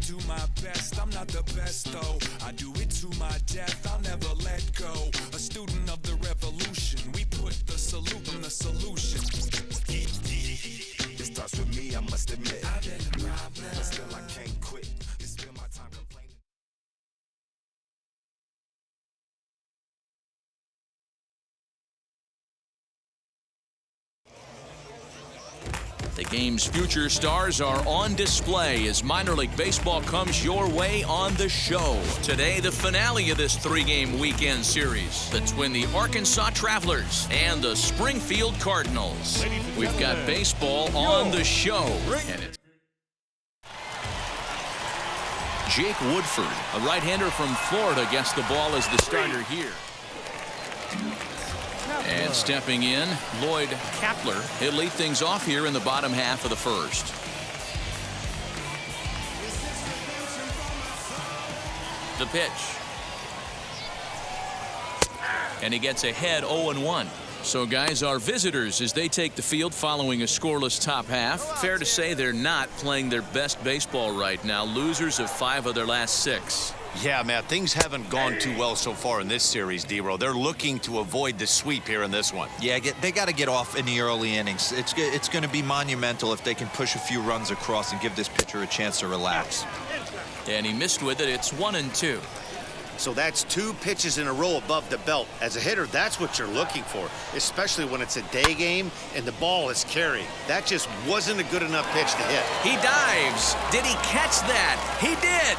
do my best, I'm not the best though. I do it to my death, I'll never let go. A student of the revolution, we put the salute in the solution. It starts with me, I must admit. I've been a problem, but still I can't quit. It's been my time complaining. The game's future stars are on display as minor league baseball comes your way on the show. Today, the finale of this three-game weekend series between the Arkansas Travelers and the Springfield Cardinals. We've got baseball on the show. And it's Jake Woodford, a right-hander from Florida, gets the ball as the starter here. And stepping in, Lloyd Kapler. He'll lead things off here in the bottom half of the first. The pitch. And he gets ahead 0-1. So, guys, our visitors, as they take the field following a scoreless top half, fair to say they're not playing their best baseball right now. Losers of 5 of their last 6. Yeah, Matt, things haven't gone too well so far in this series, D-Row. They're looking to avoid the sweep here in this one. Yeah, they got to get off in the early innings. It's going to be monumental if they can push a few runs across and give this pitcher a chance to relax. And he missed with it. It's 1-2. So that's 2 pitches in a row above the belt. As a hitter, that's what you're looking for, especially when it's a day game and the ball is carrying. That just wasn't a good enough pitch to hit. He dives. Did he catch that? He did.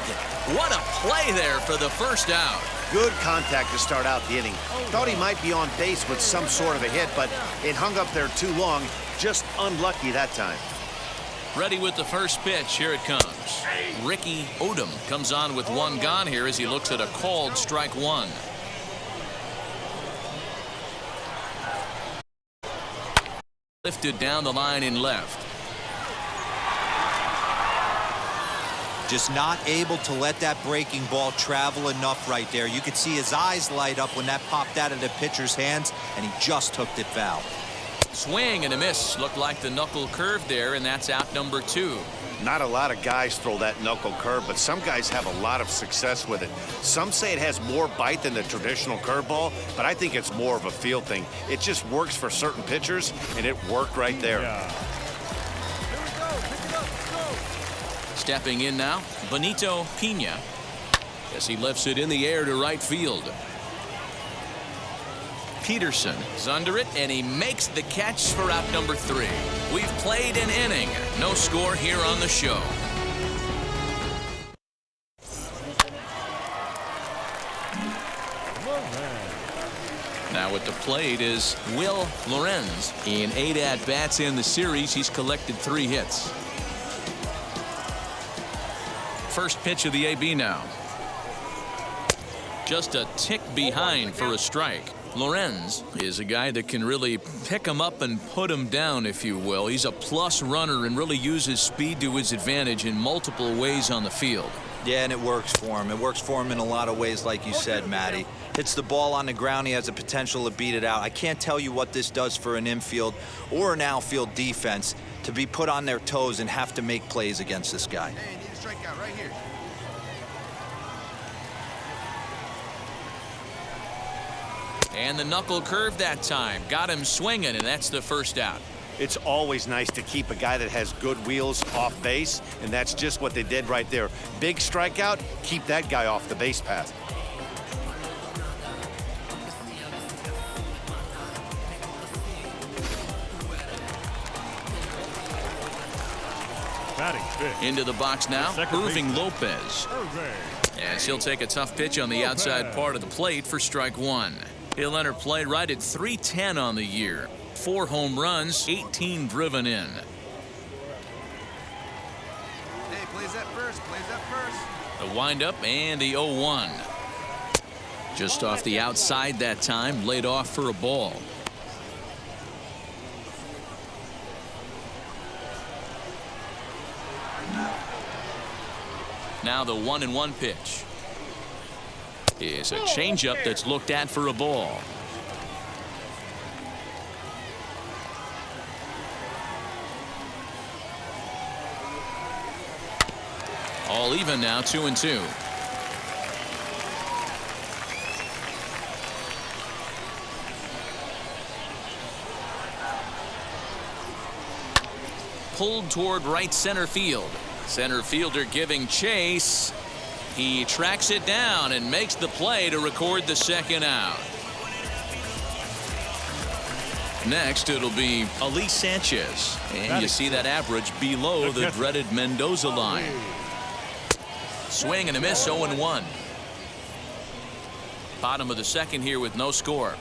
What a play there for the first out. Good contact to start out the inning. Thought he might be on base with some sort of a hit, but it hung up there too long. Just unlucky that time. Ready with the first pitch. Here it comes. Ricky Odom comes on with 1 gone here as he looks at a called strike 1. Lifted down the line in left. Just not able to let that breaking ball travel enough right there. You could see his eyes light up when that popped out of the pitcher's hands, and he just hooked it foul. Swing and a miss. Looked like the knuckle curve there, and that's out number 2. Not a lot of guys throw that knuckle curve, but some guys have a lot of success with it. Some say it has more bite than the traditional curveball, but I think it's more of a feel thing. It just works for certain pitchers, and it worked right there. Stepping in now, Benito Pena, as he lifts it in the air to right field. Peterson is under it, and he makes the catch for out number 3. We've played an inning. No score here on the show. Now at the plate is Will Lorenz. In 8 at-bats in the series, he's collected 3 hits. First pitch of the AB now. Just a tick behind for a strike. Lorenz is a guy that can really pick him up and put him down, if you will. He's a plus runner and really uses speed to his advantage in multiple ways on the field. Yeah, and it works for him. It works for him in a lot of ways, like you said, Matty. Hits the ball on the ground, he has the potential to beat it out. I can't tell you what this does for an infield or an outfield defense to be put on their toes and have to make plays against this guy. Hey, need a strikeout right here. And the knuckle curve that time. Got him swinging, and that's the first out. It's always nice to keep a guy that has good wheels off base, and that's just what they did right there. Big strikeout, keep that guy off the base path. Into the box now, Irving Lopez. As he'll take a tough pitch on the outside part of the plate for strike 1. He'll enter play right at .310 on the year. 4 home runs, 18 driven in. Hey, plays that first. The windup and the 0-1. Just off the outside that time, laid off for a ball. Now the 1-1 pitch is a changeup that's looked at for a ball. All even now, 2-2. Pulled toward right center field. Center fielder giving chase. He tracks it down and makes the play to record the second out. Next, it'll be Ali Sanchez. And you see that average below the dreaded Mendoza line. Swing and a miss, 0-1. Bottom of the second here with no score.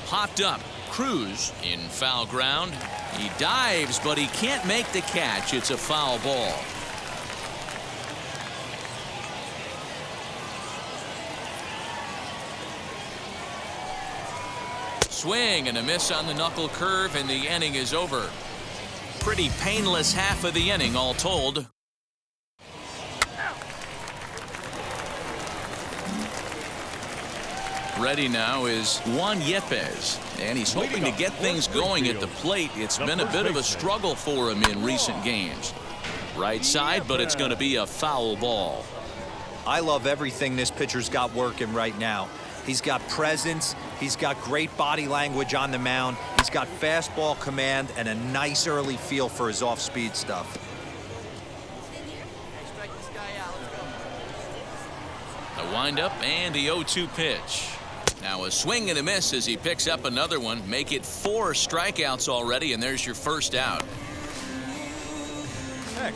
Popped up. Cruz in foul ground. He dives, but he can't make the catch. It's a foul ball. Swing and a miss on the knuckle curve, and the inning is over. Pretty painless half of the inning, all told. Ready now is Juan Yepes, and he's hoping to get things going at the plate. It's been a bit of a struggle for him in recent games. Right side, but it's going to be a foul ball. I love everything this pitcher's got working right now. He's got presence. He's got great body language on the mound. He's got fastball command and a nice early feel for his off-speed stuff. A windup and the 0-2 pitch. Now a swing and a miss as he picks up another one. Make it 4 strikeouts already, and there's your first out. Heck.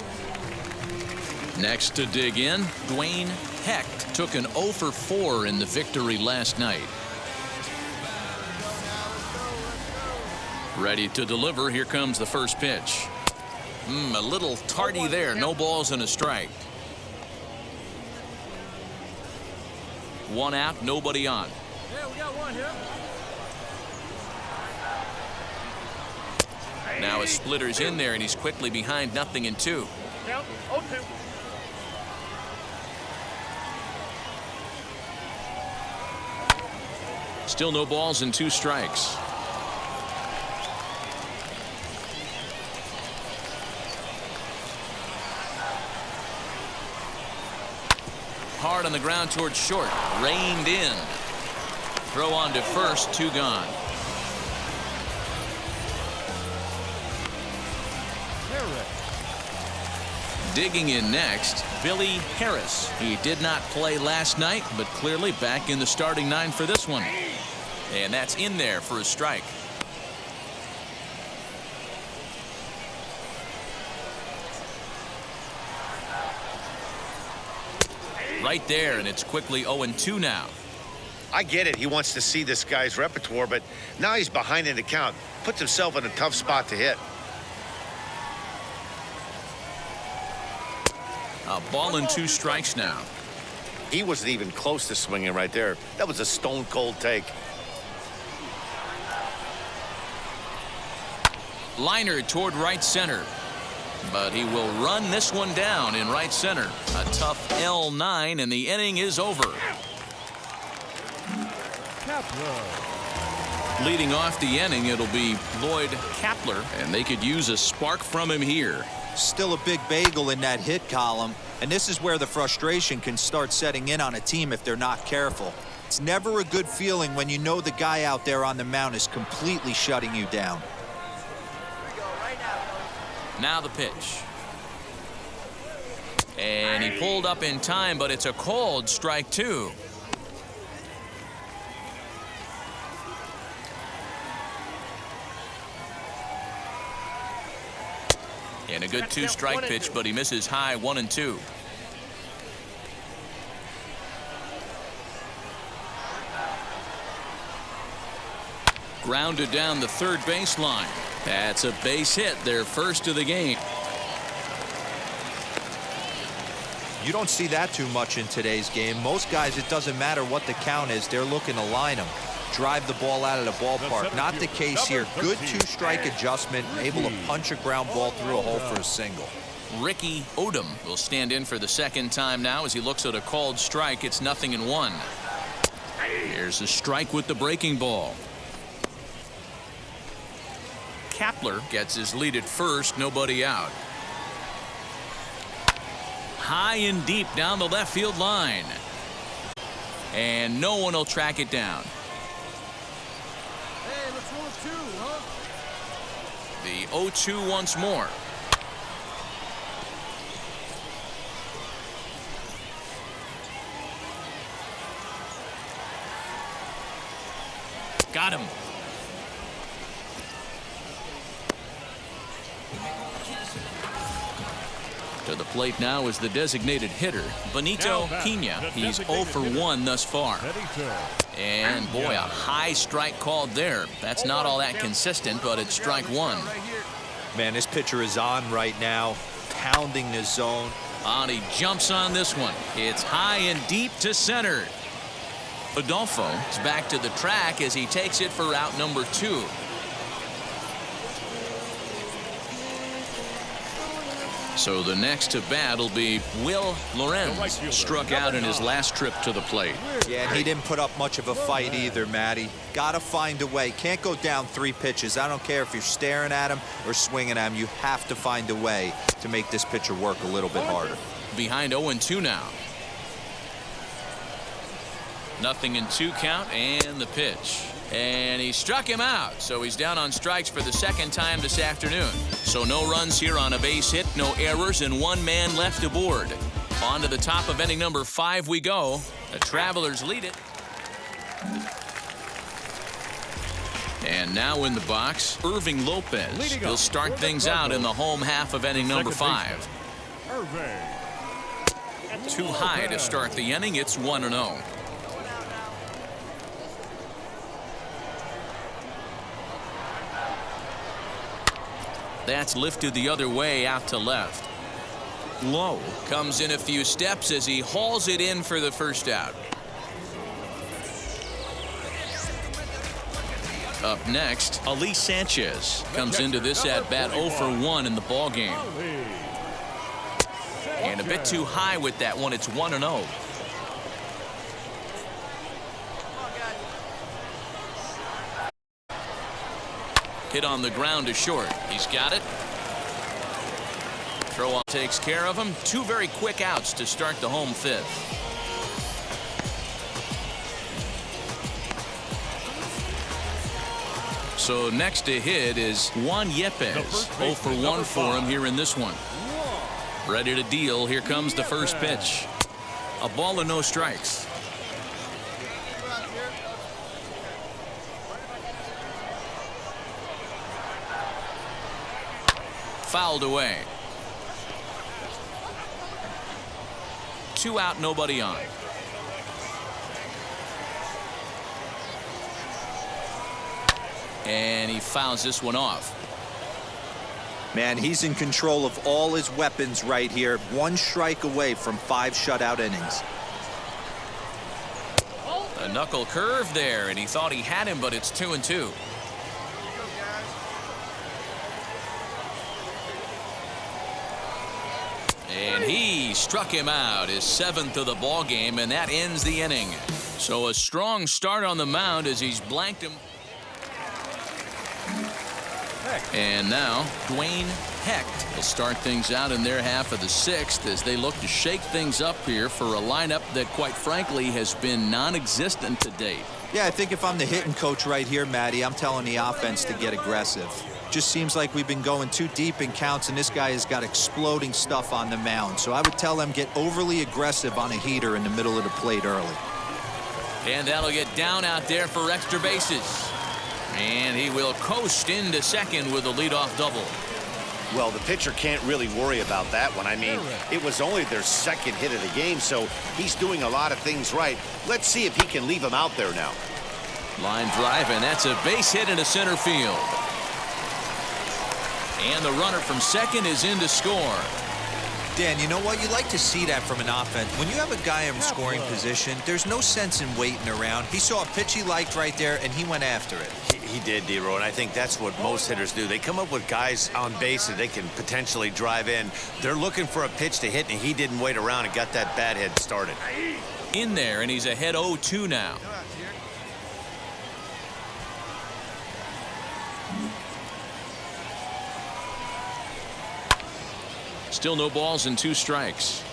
Next to dig in, Dwayne Hecht took an 0 for 4 in the victory last night. Ready to deliver. Here comes the first pitch. A little tardy there. No balls and a strike. 1 out, nobody on. Yeah, we got one here. Now a splitter's in there, and he's quickly behind 0-2. Count 0-2. Still no balls and 2 strikes. Hard on the ground towards short. Reined in. Throw on to first. 2 gone. Digging in next, Billy Harris. He did not play last night, but clearly back in the starting 9 for this one. And that's in there for a strike. Right there, and it's quickly 0-2 now. I get it. He wants to see this guy's repertoire, but now he's behind in the count. Puts himself in a tough spot to hit. A ball and 2 strikes now. He wasn't even close to swinging right there. That was a stone-cold take. Liner toward right center. But he will run this one down in right center. A tough L9, and the inning is over. Leading off the inning, it'll be Lloyd Kapler, and they could use a spark from him here. Still a big bagel in that hit column, and this is where the frustration can start setting in on a team if they're not careful. It's never a good feeling when you know the guy out there on the mound is completely shutting you down. Now the pitch. And he pulled up in time, but it's a called strike 2. And a good 2-strike pitch, but he misses high 1-2. Grounded down the third baseline. That's a base hit, their first of the game. You don't see that too much in today's game. Most guys, it doesn't matter what the count is, they're looking to line them, drive the ball out of the ballpark. Not the case here. Good 2-strike adjustment, able to punch a ground ball through a hole for a single. Ricky Odom will stand in for the second time now as he looks at a called strike. It's 0-1. Here's a strike with the breaking ball. Kapler gets his lead at first, nobody out. High and deep down the left field line. And no one will track it down. Hey, let's roll a 2, huh? The 0-2 once more. Got him. To the plate now is the designated hitter, Benito Pena. He's 0 for 1 thus far. And boy, a high strike called there. That's not all that consistent, but it's strike one. Man, this pitcher is on right now, pounding the zone. And he jumps on this one. It's high and deep to center. Adolfo is back to the track as he takes it for out number 2. So the next to bat will be Will Lorenz. Struck out in his last trip to the plate. Yeah, and he didn't put up much of a fight either, Matty. Gotta find a way. Can't go down 3 pitches. I don't care if you're staring at him or swinging at him. You have to find a way to make this pitcher work a little bit harder. Behind 0-2 now. 0-2 count and the pitch. And he struck him out, so he's down on strikes for the second time this afternoon. So no runs here on a base hit, no errors, and 1 man left aboard. On to the top of inning number 5 we go. The Travelers lead it. And now in the box, Irving Lopez. He'll start things out in the home half of inning number 5. Too high to start the inning. It's 1-0. That's lifted the other way out to left. Low comes in a few steps as he hauls it in for the first out. Up next, Ali Sanchez comes into this at bat 0 for 1 in the ball game. And a bit too high with that one. It's 1-0. Hit on the ground to short. He's got it. Throw on takes care of him. 2 very quick outs to start the home 5th. So next to hit is Juan Yepes. 0 for 1 for him here in this one. Ready to deal. Here comes the first pitch. A ball and no strikes. Fouled away. 2 out, nobody on. And he fouls this one off. Man, he's in control of all his weapons right here. 1 strike away from 5 shutout innings. A knuckle curve there, and he thought he had him, but it's 2-2. And he struck him out, his 7th of the ball game, and that ends the inning. So a strong start on the mound as he's blanked him. And now Dwayne Hecht will start things out in their half of the 6th as they look to shake things up here for a lineup that, quite frankly, has been non-existent to date. Yeah, I think if I'm the hitting coach right here, Matty, I'm telling the offense to get aggressive. Just seems like we've been going too deep in counts, and this guy has got exploding stuff on the mound. So I would tell them get overly aggressive on a heater in the middle of the plate early. And that'll get down out there for extra bases. And he will coast into second with a leadoff double. Well, the pitcher can't really worry about that one. I mean, it was only their 2nd hit of the game, so he's doing a lot of things right. Let's see if he can leave him out there now. Line drive, and that's a base hit into center field. And the runner from second is in to score. Dan, you know what? You like to see that from an offense. When you have a guy in scoring position, there's no sense in waiting around. He saw a pitch he liked right there, and he went after it. He did, D-Row, and I think that's what most hitters do. They come up with guys on base that they can potentially drive in. They're looking for a pitch to hit, and he didn't wait around and got that bat head started. In there, and he's ahead 0-2 now. Still no balls and 2 strikes.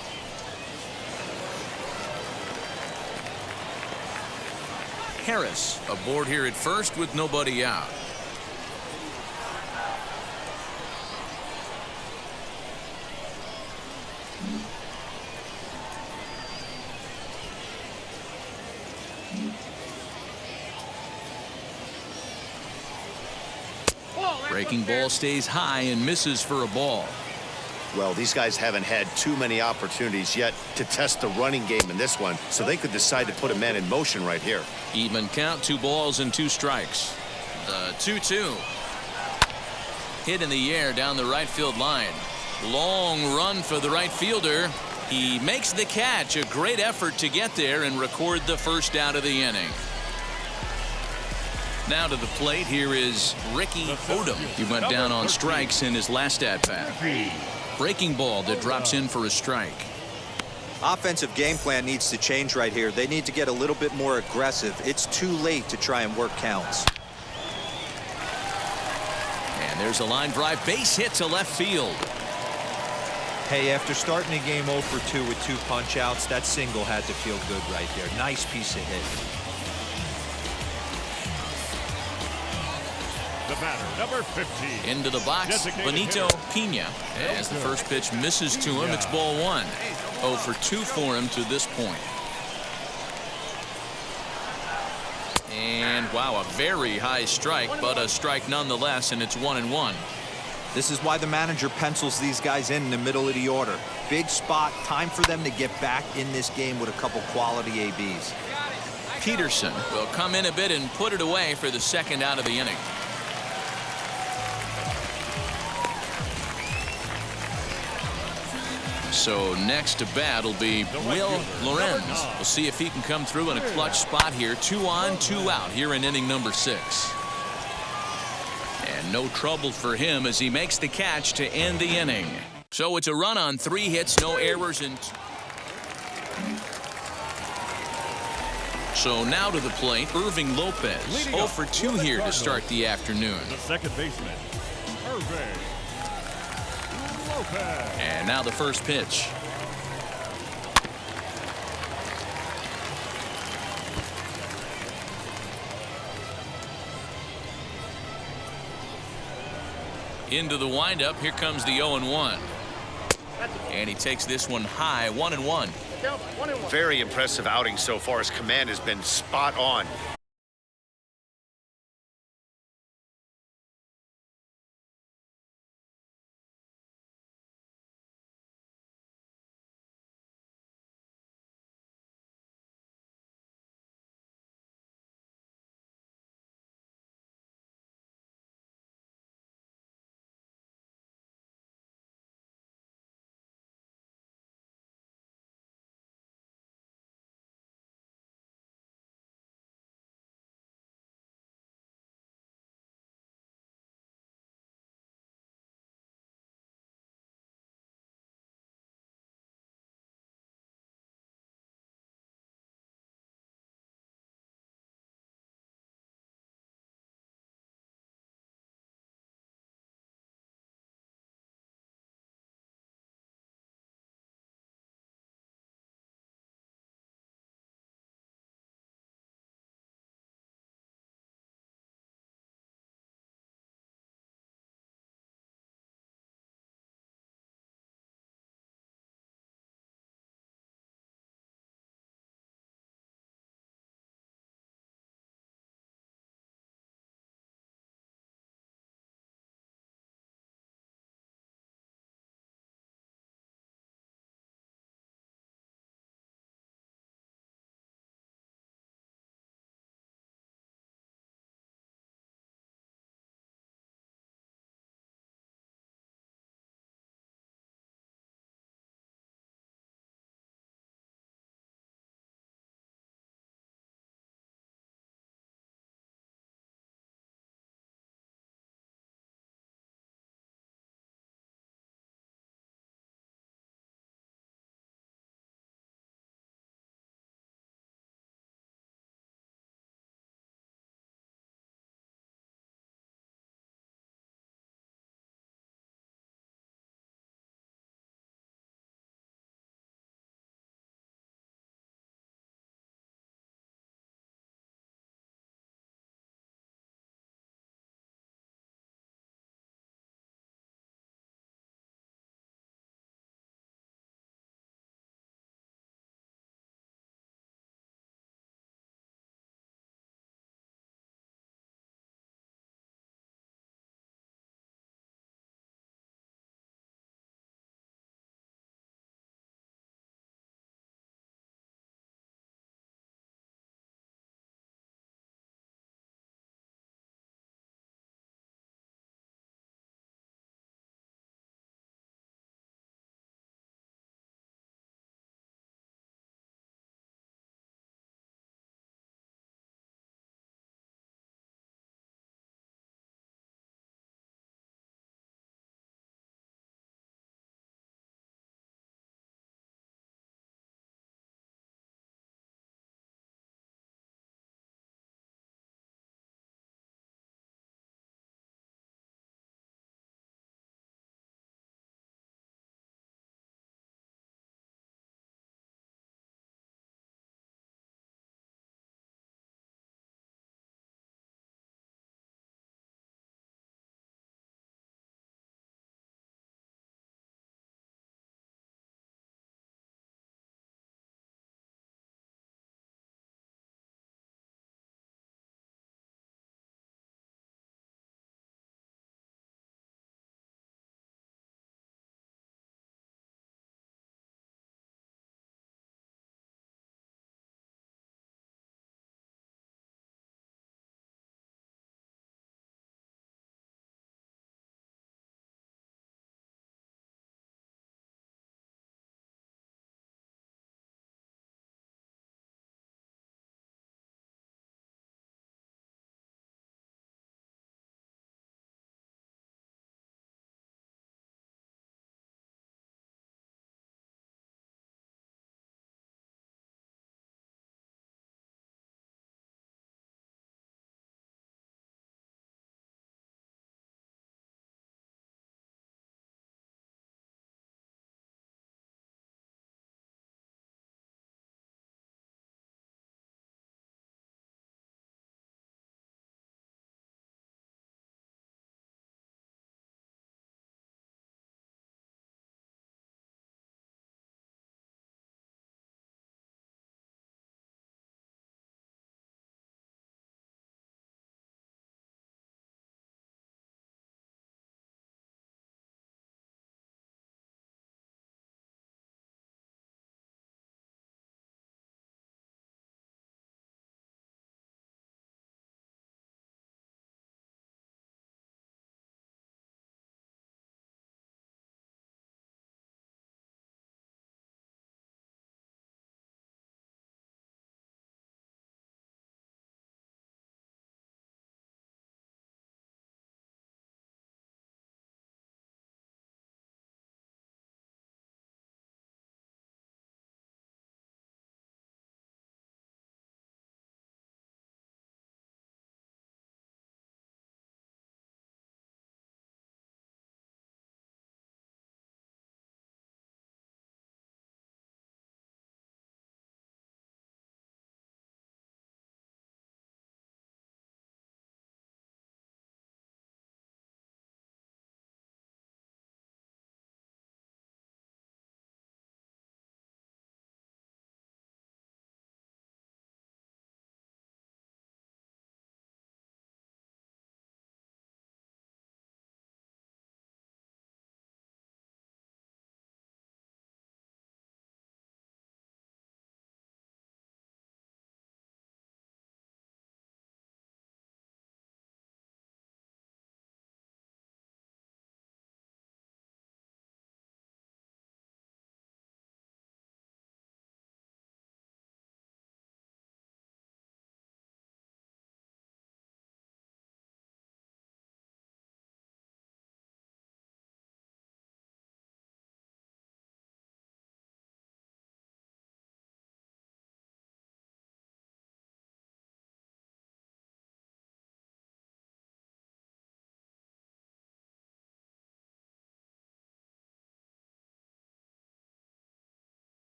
Harris aboard here at first with nobody out. Breaking ball stays high and misses for a ball. Well, these guys haven't had too many opportunities yet to test the running game in this one, so they could decide to put a man in motion right here. Even count, 2 balls and 2 strikes. The 2-2. Hit in the air down the right field line. Long run for the right fielder. He makes the catch. A great effort to get there and record the first out of the inning. Now to the plate, here is Ricky Odom. He went down on strikes in his last at-bat. Breaking ball that drops in for a strike. Offensive game plan needs to change right here. They need to get a little bit more aggressive. It's too late to try and work counts. And there's a line drive base hit to left field. Hey, after starting the game 0 for 2 with 2 punch outs, that single had to feel good right there. Nice piece of hit. The batter, number 15. Into the box, Benito Pena. As the first pitch misses to him, it's ball 1. 0 for 2 for him to this point. And wow, a very high strike, but a strike nonetheless, and it's 1-1. This is why the manager pencils these guys in the middle of the order. Big spot, time for them to get back in this game with a couple quality ABs. Peterson will come in a bit and put it away for the second out of the inning. So next to bat will be Will Lorenz. We'll see if he can come through in a clutch spot here. 2 on, 2 out here in inning number 6. And no trouble for him as he makes the catch to end the inning. So it's a run on 3 hits, no errors, and so now to the plate, Irving Lopez. 0 for 2 here to start the afternoon. The second baseman, Irving Lopez. And now the first pitch. Into the windup. Here comes the 0-1. And he takes this one high. 1-1. Very impressive outing so far. His command has been spot on.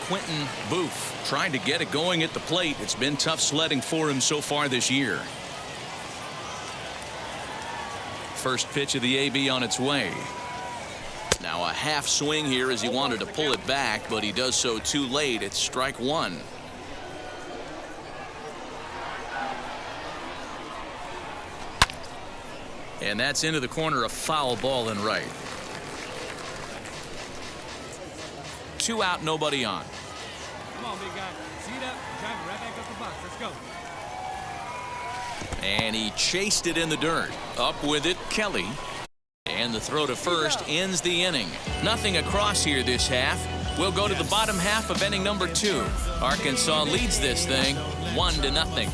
Quentin Booth. Trying to get it going at the plate. It's been tough sledding for him so far this year. First pitch of the AB on its way. Now a half swing here as he wanted to pull it back, but he does so too late. It's strike one. And that's into the corner, a foul ball and right. 2 out, nobody on. Come on, big guy. Seat up, drive it right back up the box. Let's go. And he chased it in the dirt. Up with it, Kelly. And the throw to first ends the inning. Nothing across here this half. We'll go to the bottom half of inning number 2. Arkansas leads this thing 1-0.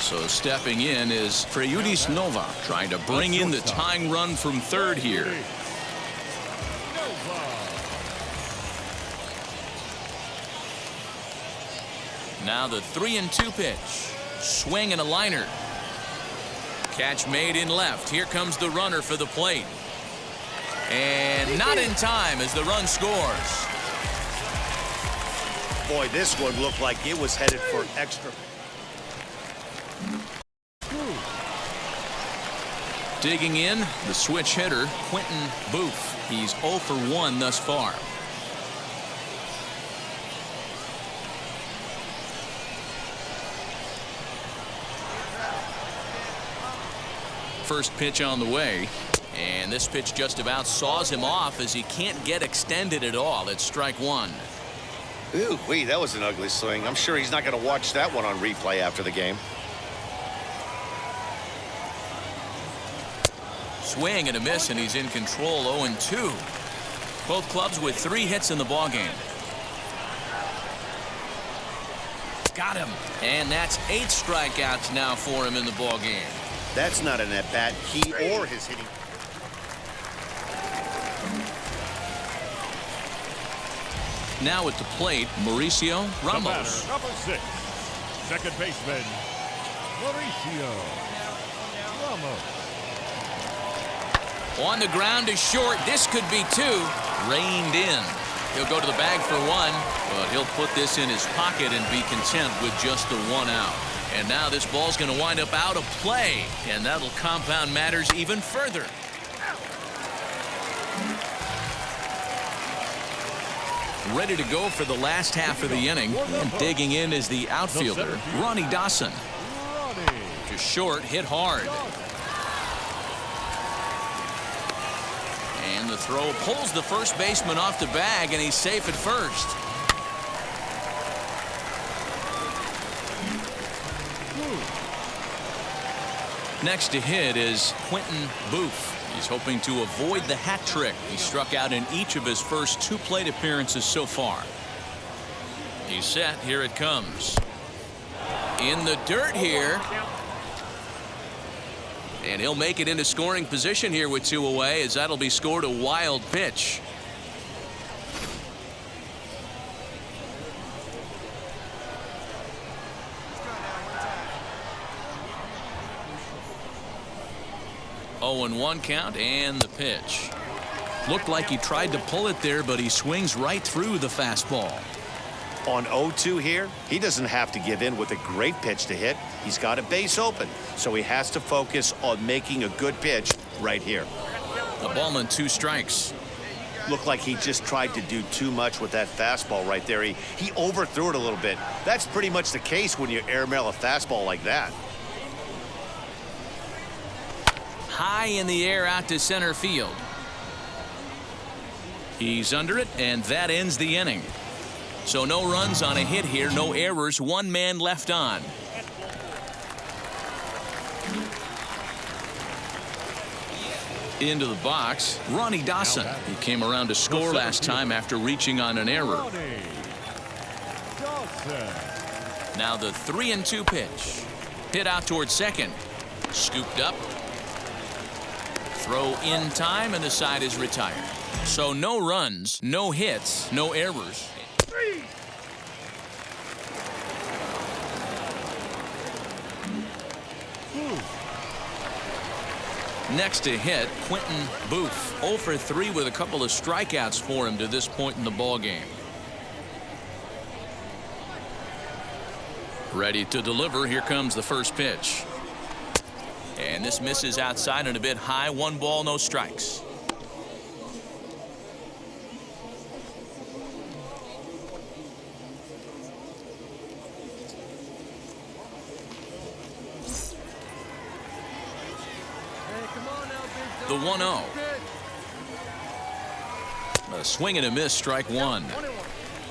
So stepping in is Preyudis Nova, trying to bring in the tying run from third here. Now the 3-2 pitch. Swing and a liner. Catch made in left. Here comes the runner for the plate. And not in time as the run scores. Boy, this one looked like it was headed for extra. Digging in, the switch hitter, Quentin Booth. He's 0 for 1 thus far. First pitch on the way. And this pitch just about saws him off as he can't get extended at all. It's strike one. Ooh, wait, that was an ugly swing. I'm sure he's not going to watch that one on replay after the game. Swing and a miss, and he's in control. 0-2. Both clubs with 3 hits in the ballgame. Got him. And that's 8 strikeouts now for him in the ballgame. That's not an at-bat. He or his hitting. Now at the plate, Mauricio Ramos. The batter, number 6, second baseman, Mauricio Ramos. On the ground is short. This could be 2. Reined in. He'll go to the bag for 1, but he'll put this in his pocket and be content with just the 1 out. And now this ball's going to wind up out of play, and that'll compound matters even further. Ready to go for the last half of the inning. And digging in is the outfielder, Ronnie Dawson. Just short, hit hard. And the throw pulls the first baseman off the bag, and he's safe at first. Next to hit is Quentin Booth. He's hoping to avoid the hat trick. He struck out in each of his first 2 plate appearances so far. He's set. Here it comes. In the dirt here. And he'll make it into scoring position here with 2 away, as that'll be scored a wild pitch. Oh, and 1 count, and the pitch. Looked like he tried to pull it there, but he swings right through the fastball. On 0-2 here, he doesn't have to give in with a great pitch to hit. He's got a base open, so he has to focus on making a good pitch right here. A ball and 2 strikes. Looked like he just tried to do too much with that fastball right there. He overthrew it a little bit. That's pretty much the case when you airmail a fastball like that. High in the air out to center field. He's under it, and that ends the inning. So no runs on a hit here, no errors, 1 man left on. Into the box, Ronnie Dawson. He came around to score last time after reaching on an error. Now the 3-2 pitch. Hit out towards second. Scooped up. Throw in time, and the side is retired. So no runs, no hits, no errors. Next to hit, Quentin Booth. 0 for 3 with a couple of strikeouts for him to this point in the ball game. Ready to deliver. Here comes the first pitch. And this misses outside and a bit high. 1 ball, no strikes. The 1-0. A swing and a miss, strike 1.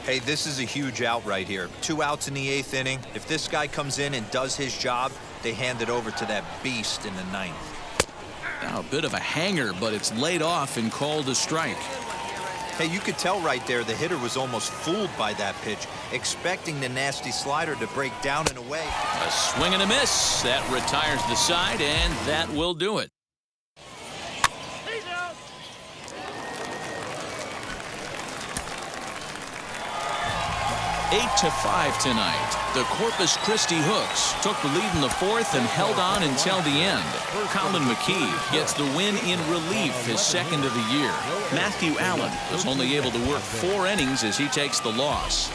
Hey, this is a huge out right here. 2 outs in the 8th inning. If this guy comes in and does his job, they hand it over to that beast in the 9th. Now a bit of a hanger, but it's laid off and called a strike. Hey, you could tell right there the hitter was almost fooled by that pitch, expecting the nasty slider to break down and away. A swing and a miss. That retires the side, and that will do it. 8-5 tonight. The Corpus Christi Hooks took the lead in the 4th and held on until the end. Colin McKee gets the win in relief, his 2nd of the year. Matthew Allen was only able to work 4 innings as he takes the loss.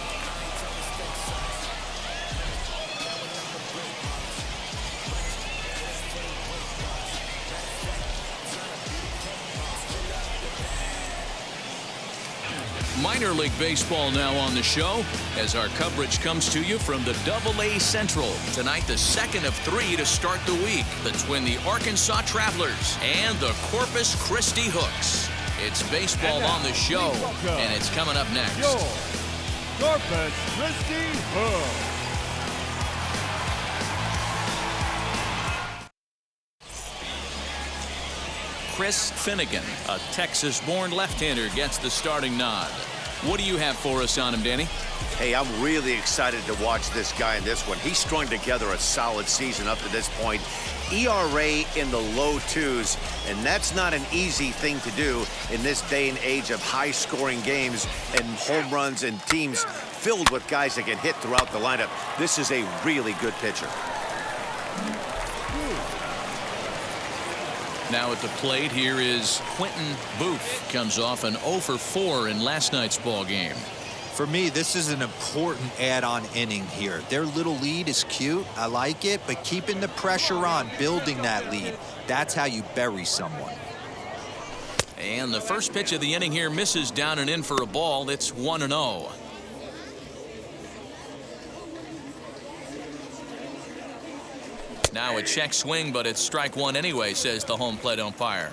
Minor League Baseball now on the show as our coverage comes to you from the AA Central. Tonight, the 2nd of 3 to start the week between the Arkansas Travelers and the Corpus Christi Hooks. It's baseball on the show, and it's coming up next. Your Corpus Christi Hooks. Chris Finnegan, a Texas-born left-hander, gets the starting nod. What do you have for us on him, Danny? Hey, I'm really excited to watch this guy in this one. He's strung together a solid season up to this point. ERA in the low 2s, and that's not an easy thing to do in this day and age of high-scoring games and home runs and teams filled with guys that can hit throughout the lineup. This is a really good pitcher. Now at the plate, here is Quentin Booth. Comes off an 0 for 4 in last night's ball game. For me, this is an important add-on inning here. Their little lead is cute. I like it, but keeping the pressure on, building that lead, that's how you bury someone. And the first pitch of the inning here misses down and in for a ball. It's 1-0. Now a check swing, but it's strike 1 anyway, says the home plate umpire.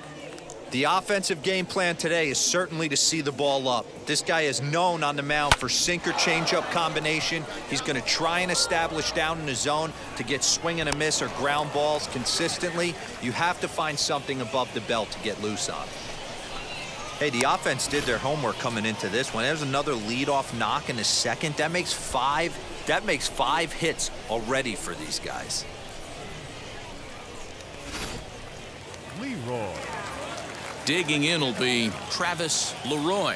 The offensive game plan today is certainly to see the ball up. This guy is known on the mound for sinker changeup combination. He's going to try and establish down in the zone to get swing and a miss or ground balls consistently. You have to find something above the belt to get loose on. Hey, the offense did their homework coming into this one. There's another leadoff knock in the 2nd. That makes 5 hits already for these guys. Leroy. Digging in will be Travis Leroy.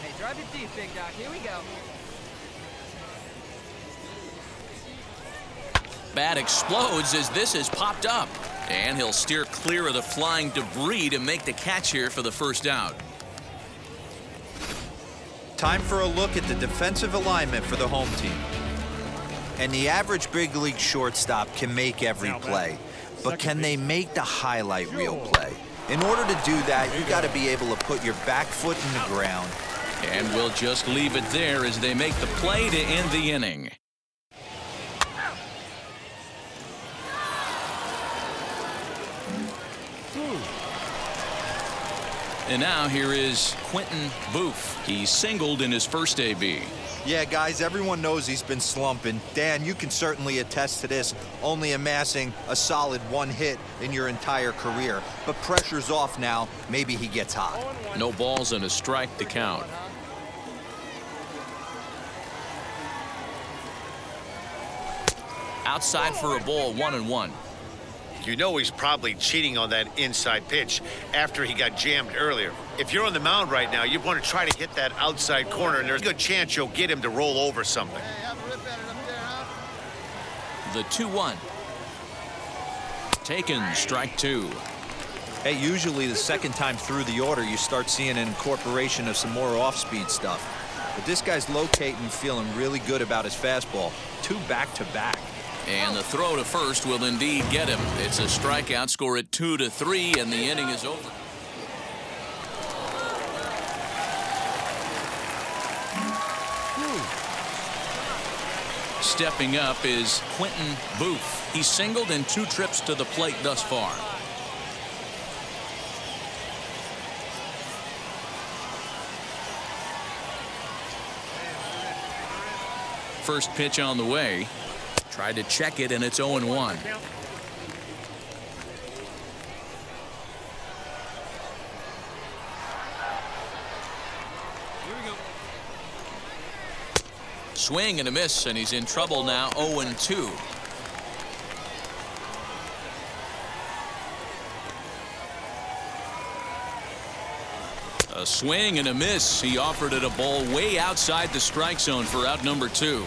Hey, drive it deep, big dog. Here we go. Bat explodes as this is popped up. And he'll steer clear of the flying debris to make the catch here for the first out. Time for a look at the defensive alignment for the home team. And the average big league shortstop can make every play, but can they make the highlight reel play? In order to do that, you got to be able to put your back foot in the ground. And we'll just leave it there as they make the play to end the inning. And now here is Quentin Booth. He singled in his first AB. Yeah, guys, everyone knows he's been slumping. Dan, you can certainly attest to this, only amassing a solid 1 hit in your entire career. But pressure's off now. Maybe he gets hot. No balls and a strike to count. Outside for a ball, 1-1. You know he's probably cheating on that inside pitch after he got jammed earlier. If you're on the mound right now, you want to try to hit that outside corner, and there's a good chance you'll get him to roll over something. The 2-1. Taken, strike two. Hey, usually the second time through the order, you start seeing an incorporation of some more off-speed stuff. But this guy's locating, feeling really good about his fastball. 2 back-to-back. And the throw to first will indeed get him. It's a strikeout, score at 2-3, and the inning is over. Stepping up is Quentin Booth. He's singled in 2 trips to the plate thus far. First pitch on the way. Tried to check it, and it's 0-1. Swing and a miss, and he's in trouble now. 0-2. A swing and a miss. He offered it a ball way outside the strike zone for out number 2.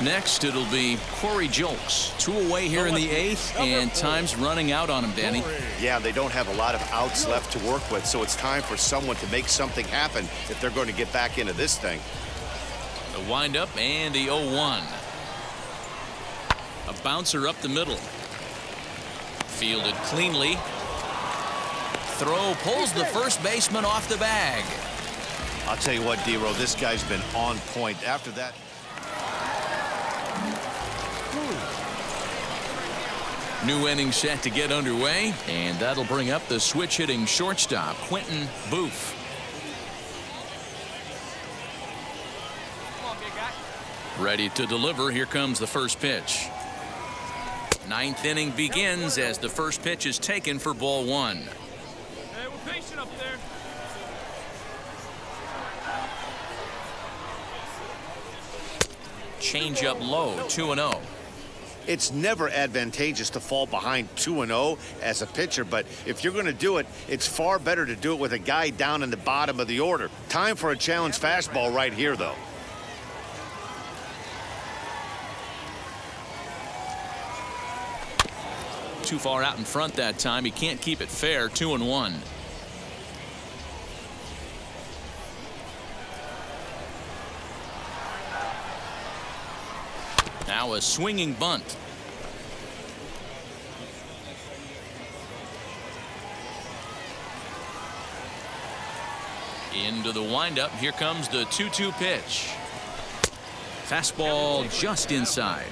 Next, it'll be Corey Julks. 2 away here in the 8th, and time's running out on him, Danny. Yeah, they don't have a lot of outs left to work with, so it's time for someone to make something happen if they're going to get back into this thing. The windup and the 0-1. A bouncer up the middle. Fielded cleanly. Throw pulls the first baseman off the bag. I'll tell you what, D-Row, this guy's been on point. After that. New inning set to get underway, and that'll bring up the switch-hitting shortstop, Quentin Booth. Come on, big guy. Ready to deliver. Here comes the first pitch. 9th inning begins as the first pitch is taken for ball 1. Hey, we're patient up there. Change up low, 2-0. It's never advantageous to fall behind 2-0 as a pitcher, but if you're going to do it, it's far better to do it with a guy down in the bottom of the order. Time for a challenge fastball right here, though. Too far out in front that time. He can't keep it fair. 2-1. Now a swinging bunt. Into the windup. Here comes the 2-2 pitch. Fastball just inside.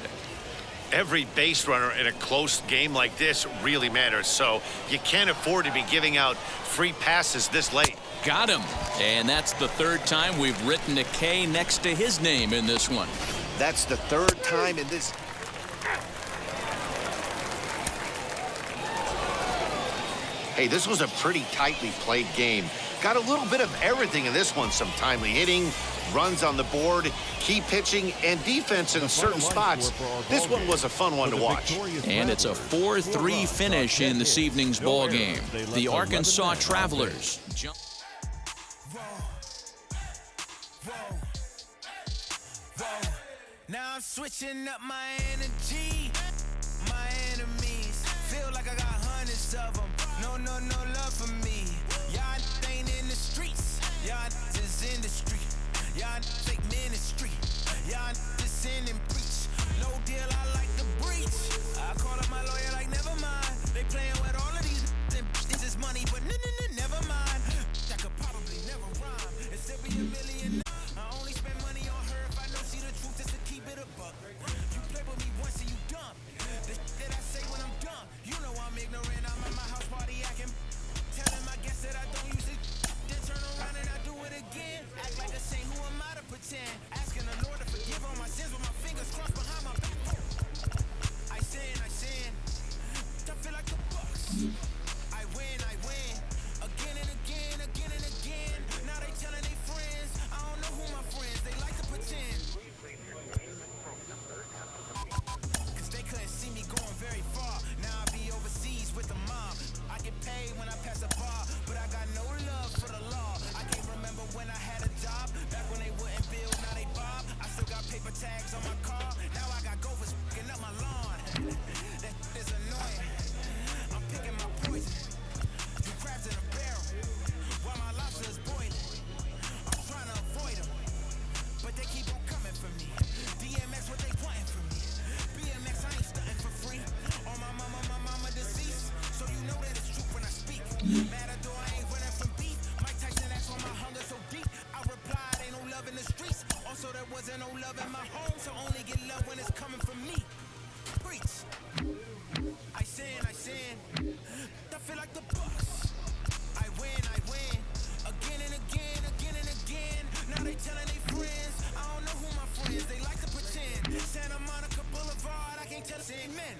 Every base runner in a close game like this really matters, so you can't afford to be giving out free passes this late. Got him. And that's the 3rd time we've written a K next to his name in this one. That's the 3rd time in this. Hey, this was a pretty tightly played game. Got a little bit of everything in this one. Some timely hitting, runs on the board, key pitching, and defense in certain spots. This one was a fun one to watch. And it's a 4-3 finish in this evening's ball game. The Arkansas Travelers jump. Now I'm switching up my energy. My enemies feel like I got hundreds of them. No love for me. Y'all ain't in the streets. Y'all is in the street. Y'all take ministry. Y'all just sin and preach. No deal, I like the breach. I call up my lawyer like, never mind. They playing with all of these. This is money, but never mind. I could probably never rhyme. And still be a million. I only spend money on her if I know she the truth is to keep it a buck. You play with me once and you dumb. The shit that I say when I'm dumb. You know I'm ignorant. I'm at my house. from me. DMX, what they wanting from me. BMX, I ain't stunting for free. On my mama deceased. So you know that it's true when I speak. Mad at I ain't running from beef. Mike Tyson, that's why my hunger so deep. I replied, ain't no love in the streets. Also, there wasn't no love in my home. So only get love when it's coming from me. Preach. I sin. I feel like the boss. I win. Again and again. Now they telling their friends. I don't know who my friends. They like to pretend. Santa Monica Boulevard. I can't tell us amen.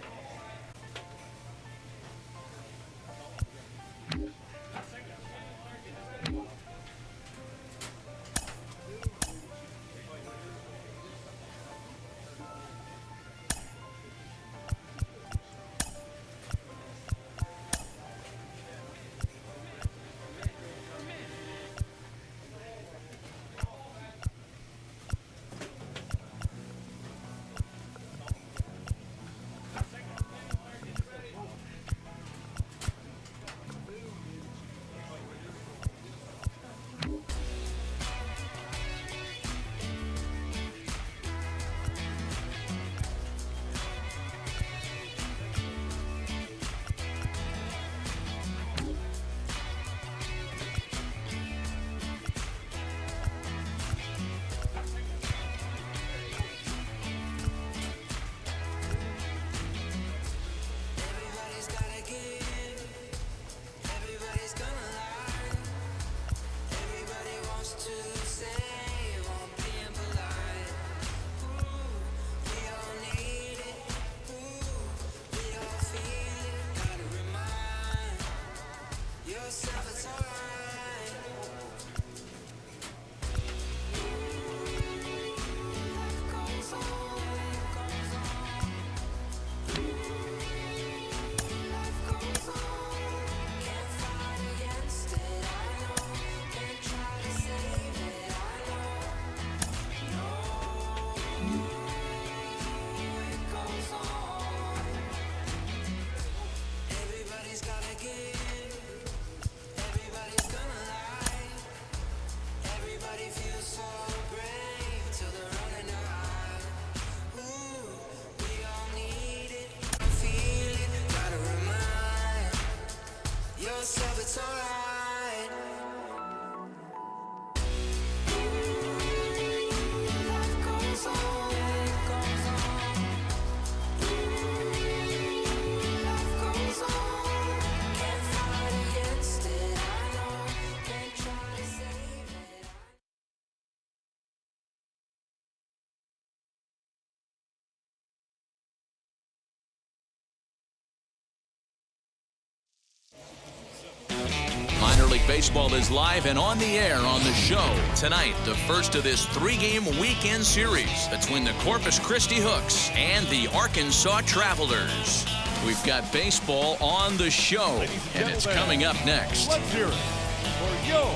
Minor League Baseball is live and on the air on the show. Tonight, the first of this three-game weekend series between the Corpus Christi Hooks and the Arkansas Travelers. We've got baseball on the show, and it's coming up next. Let's hear it for your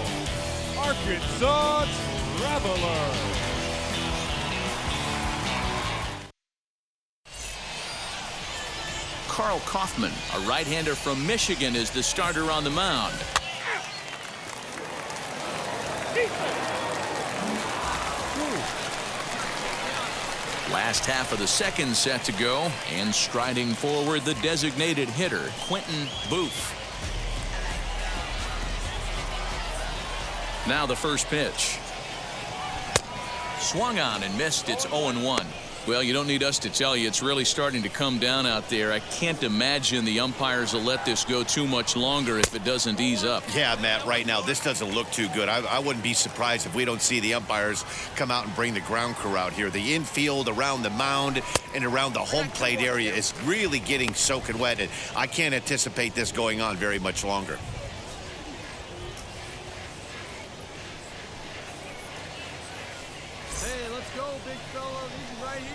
Arkansas Travelers. Carl Kaufman, a right-hander from Michigan, is the starter on the mound. Last half of the second set to go, and striding forward, the designated hitter, Quentin Booth. Now the first pitch. Swung on and missed. It's 0-1. Well, you don't need us to tell you, it's really starting to come down out there. I can't imagine the umpires will let this go too much longer if it doesn't ease up. Yeah, Matt, right now, this doesn't look too good. I wouldn't be surprised if we don't see the umpires come out and bring the ground crew out here. The infield around the mound and around the home plate area is really getting soaking wet, and I can't anticipate this going on very much longer. Hey, let's go, big fella. He's right here.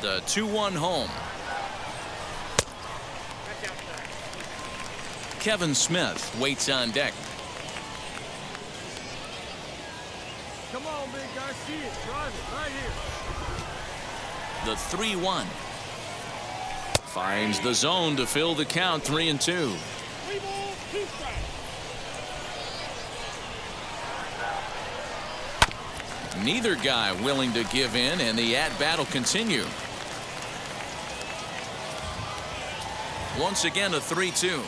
The 2-1 home. Kevin Smith waits on deck. Come on, big guy. See it. Drive it right here. The 3-1. Finds the zone to fill the count, 3-2. 3 balls, 2 strikes. Neither guy willing to give in, and the at-bat will continue. Once again, a 3-2.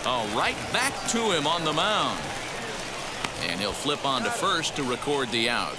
Oh, right back to him on the mound. And he'll flip on to first to record the out.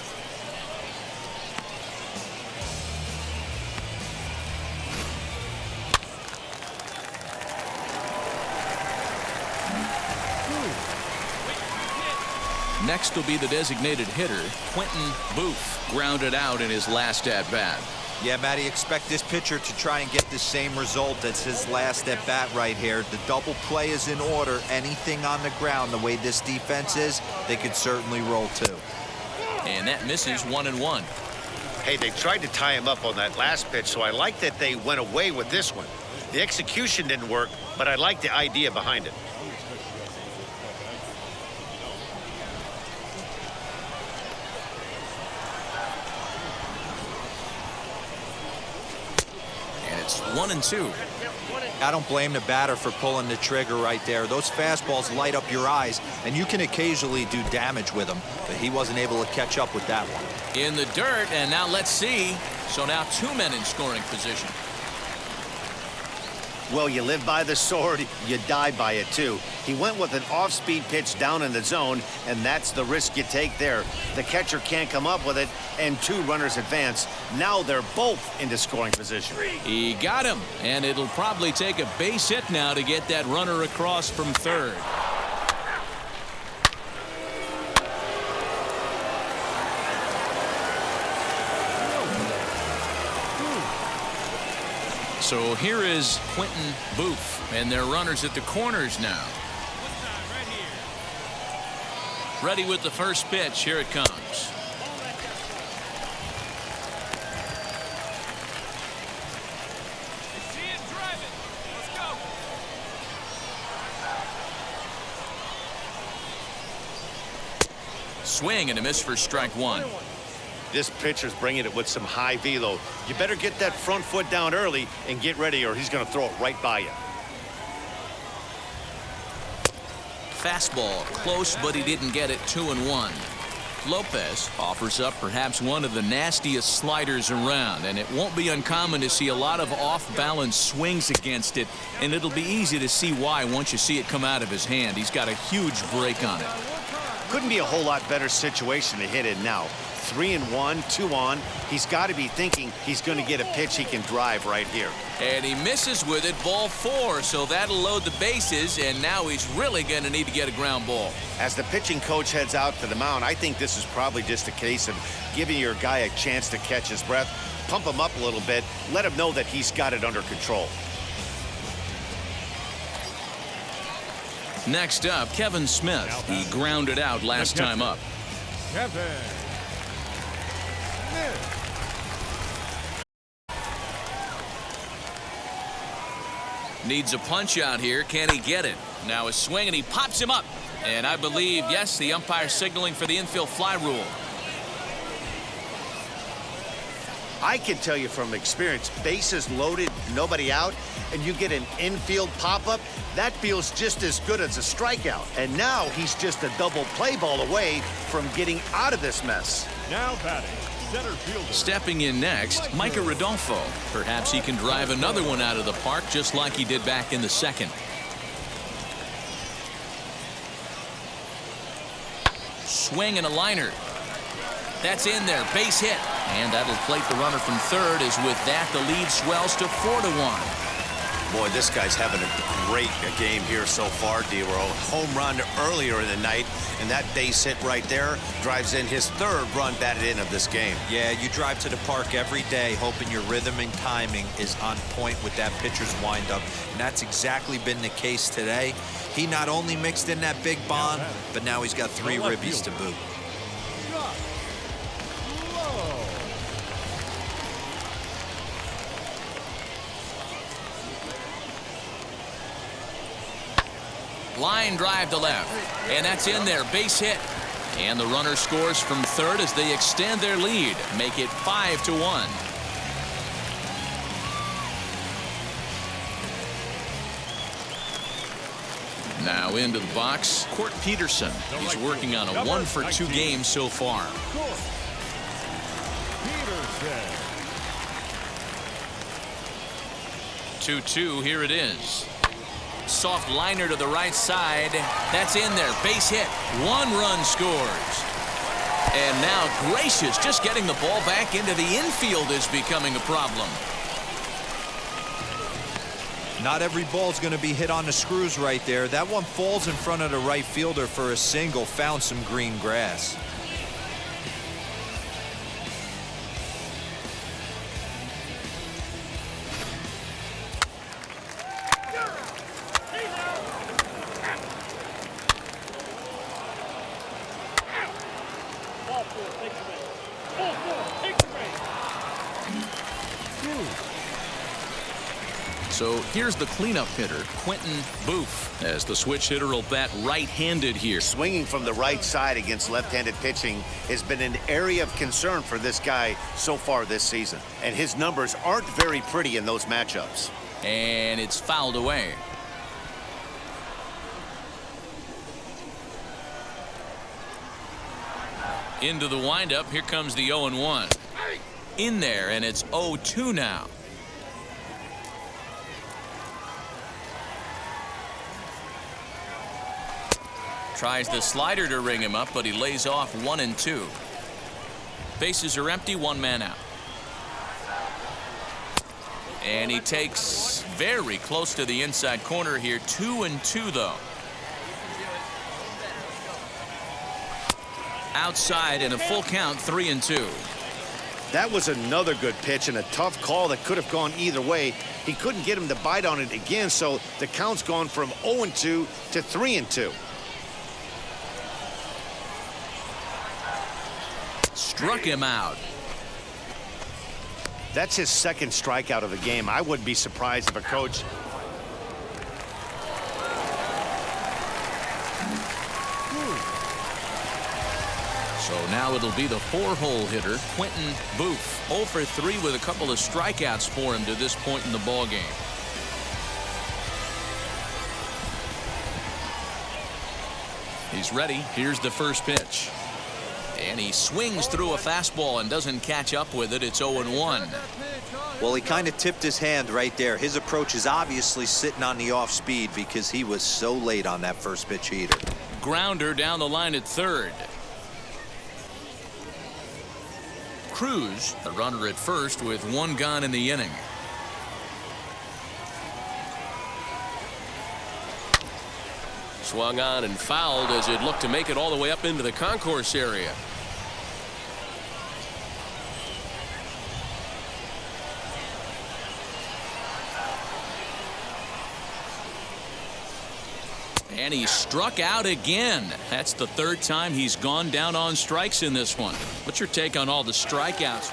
Next will be the designated hitter, Quentin Booth, grounded out in his last at-bat. Yeah, Matty, expect this pitcher to try and get the same result as his last at-bat right here. The double play is in order. Anything on the ground, the way this defense is, they could certainly roll too. And that misses 1-1. Hey, they tried to tie him up on that last pitch, so I like that they went away with this one. The execution didn't work, but I like the idea behind it. It's 1-2. I don't blame the batter for pulling the trigger right there. Those fastballs light up your eyes, and you can occasionally do damage with them, but he wasn't able to catch up with that one. In the dirt, and now let's see. So now 2 men in scoring position. Well, you live by the sword, you die by it too. He went with an off-speed pitch down in the zone, and that's the risk you take there. The catcher can't come up with it, and 2 runners advance. Now they're both into scoring position. He got him, and it'll probably take a base hit now to get that runner across from third. So here is Quentin Booth, and their runners at the corners now. Ready with the first pitch. Here it comes. Swing and a miss for strike 1. This pitcher's bringing it with some high velo. You better get that front foot down early and get ready, or he's going to throw it right by you. Fastball close, but he didn't get it. 2-1. Lopez offers up perhaps one of the nastiest sliders around, and it won't be uncommon to see a lot of off-balance swings against it, and it'll be easy to see why once you see it come out of his hand. He's got a huge break on it. Couldn't be a whole lot better situation to hit it now. 3-1, 2 on. He's got to be thinking he's going to get a pitch he can drive right here. And he misses with it, ball 4, so that'll load the bases, and now he's really going to need to get a ground ball. As the pitching coach heads out to the mound, I think this is probably just a case of giving your guy a chance to catch his breath, pump him up a little bit, let him know that he's got it under control. Next up, Kevin Smith. He grounded out last time up. Kevin. Needs a punch out here. Can he get it? Now a swing, and he pops him up. And I believe, yes, the umpire signaling for the infield fly rule. I can tell you from experience, bases loaded, nobody out, and you get an infield pop-up, that feels just as good as a strikeout. And now he's just a double play ball away from getting out of this mess. Now batting, center fielder. Stepping in next, Micah Rodolfo. Perhaps he can drive another one out of the park just like he did back in the second. Swing and a liner. That's in there, base hit. And that'll plate the runner from third, as with that the lead swells to 4-1. Boy, this guy's having a great game here so far, D-Row. Home run earlier in the night, and that base hit right there drives in his 3rd run batted in of this game. Yeah, you drive to the park every day hoping your rhythm and timing is on point with that pitcher's windup, and that's exactly been the case today. He not only mixed in that big bomb, but now he's got 3 ribbies to boot. Line drive to left, and that's in there, base hit. And the runner scores from third as they extend their lead, make it 5-1. Now Now into the box, Court Peterson. He's working on a 1-for-2 game so far. Peterson. 2-2, here it is. Soft liner to the right side. That's in there. Base hit. 1 run scores. And now Gracious just getting the ball back into the infield is becoming a problem. Not every ball's going to be hit on the screws right there. That one falls in front of the right fielder for a single. Found some green grass. So here's the cleanup hitter, Quentin Booth, as the switch hitter will bat right-handed here. Swinging from the right side against left-handed pitching has been an area of concern for this guy so far this season. And his numbers aren't very pretty in those matchups. And it's fouled away. Into the windup. Here comes the 0-1. In there, and it's 0-2 now. Tries the slider to ring him up, but he lays off 1-2. Bases are empty, 1 man out. And he takes very close to the inside corner here. 2-2 though. Outside and a full count, 3-2. That was another good pitch and a tough call that could have gone either way. He couldn't get him to bite on it again, so the count's gone from 0-2 to 3-2. Struck him out. That's his second strikeout of the game. I wouldn't be surprised if a coach. So now it'll be the 4-hole hitter, Quentin Booth. 0 for 3 with a couple of strikeouts for him to this point in the ball game. He's ready. Here's the first pitch. And he swings through a fastball and doesn't catch up with it. It's 0-1. Well, he kind of tipped his hand right there. His approach is obviously sitting on the off speed because he was so late on that first pitch heater. Grounder down the line at third. Cruz, the runner at first with 1 gone in the inning. Swung on and fouled as it looked to make it all the way up into the concourse area. And he struck out again. That's the 3rd time he's gone down on strikes in this one. What's your take on all the strikeouts?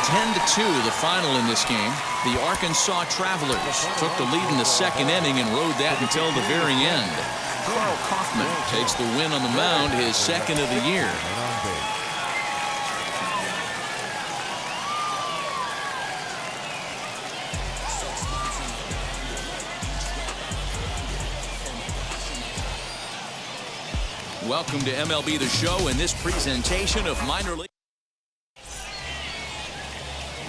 10-2 the final in this game. The Arkansas Travelers took the lead in the 2nd inning and rode that until the very end. Carl Kaufman takes the win on the mound, his 2nd of the year. Welcome to MLB The Show and this presentation of minor league.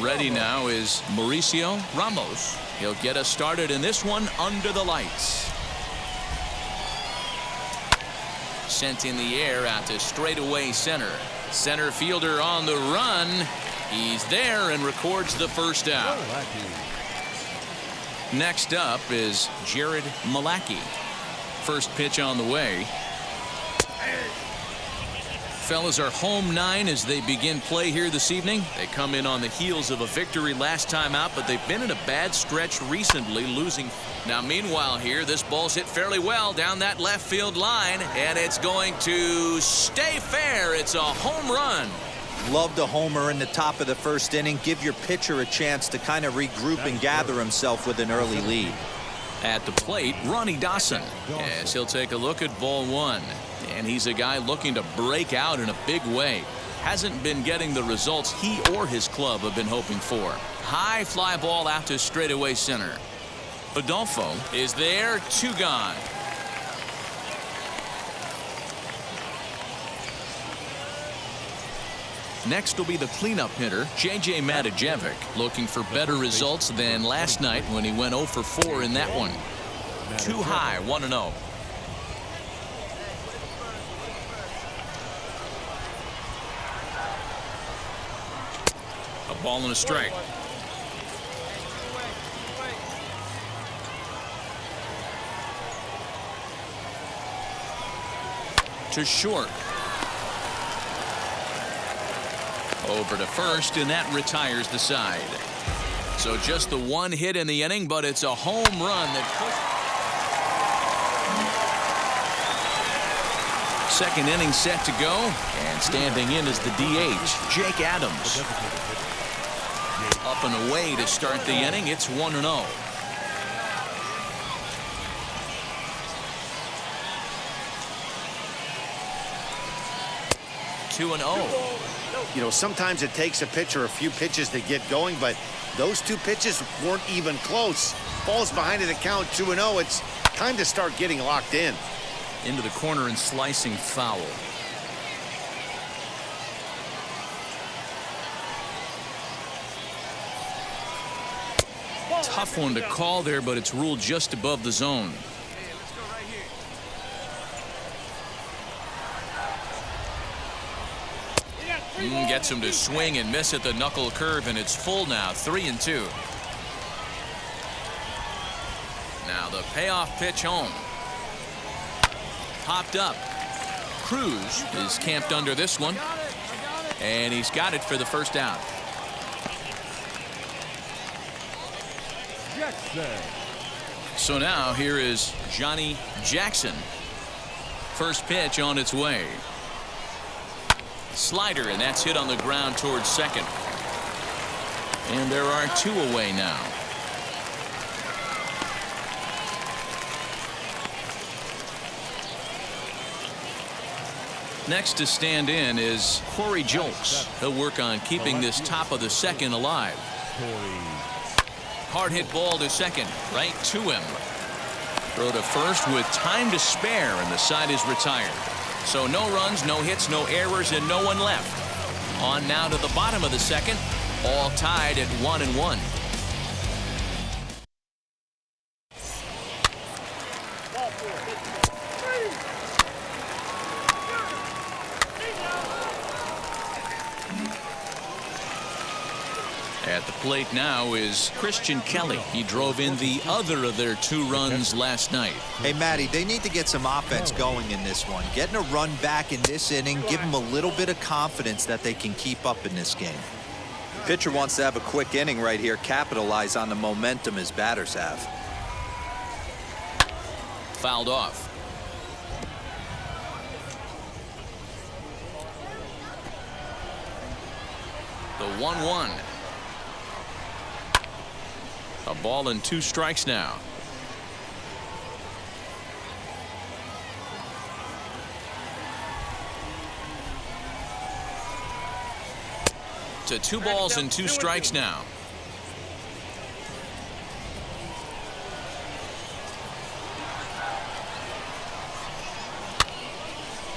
Ready now is Mauricio Ramos. He'll get us started in this one under the lights. Sent in the air out to straightaway center. Center fielder on the run. He's there and records the first out. Next up is Jared Malacki. First pitch on the way. Fellas are home 9 as they begin play here this evening. They come in on the heels of a victory last time out, but they've been in a bad stretch recently, losing. Now, meanwhile here, this ball's hit fairly well down that left field line, and it's going to stay fair. It's a home run. Love the homer in the top of the 1st inning. Give your pitcher a chance to kind of regroup and gather himself with an early lead. At the plate, Ronnie Dawson. Yes, he'll take a look at ball 1. And he's a guy looking to break out in a big way. Hasn't been getting the results he or his club have been hoping for. High fly ball out to straightaway center. Adolfo is there, 2 gone. Next will be the cleanup hitter, J.J. Matijevic, looking for better results than last night when he went 0 for 4 in that one. Too high, 1-0. A ball and a strike. To short. Over to first, and that retires the side. So just the 1 hit in the inning, but it's a home run that pushed. Second inning set to go, and standing in is the DH, Jake Adams. Up and away to start the inning. It's 1-0. 2-0. You know, sometimes it takes a pitcher a few pitches to get going, but those 2 pitches weren't even close. Falls behind at the count, 2-0. It's time to start getting locked in. Into the corner and slicing foul. Tough one to call there, but it's ruled just above the zone. Gets him to swing and miss at the knuckle curve, and it's full now, 3-2. Now the payoff pitch home. Popped up. Cruz is camped under this one, and he's got it for the first out. So now here is Johnny Jackson. First pitch on its way. Slider, and that's hit on the ground towards second. And there are 2 away now. Next to stand in is Corey Julks. He'll work on keeping this top of the second alive. Hard hit ball to second, right to him. Throw to first with time to spare, and the side is retired. So no runs, no hits, no errors, and no one left. On now to the bottom of the second, all tied at 1-1. At the plate now is Christian Kelly. He drove in the other of their 2 runs last night. Hey, Matty, they need to get some offense going in this one. Getting a run back in this inning, give them a little bit of confidence that they can keep up in this game. Pitcher wants to have a quick inning right here, capitalize on the momentum his batters have. Fouled off. The 1-1. A ball and 2 strikes now. To 2 balls and 2 strikes now.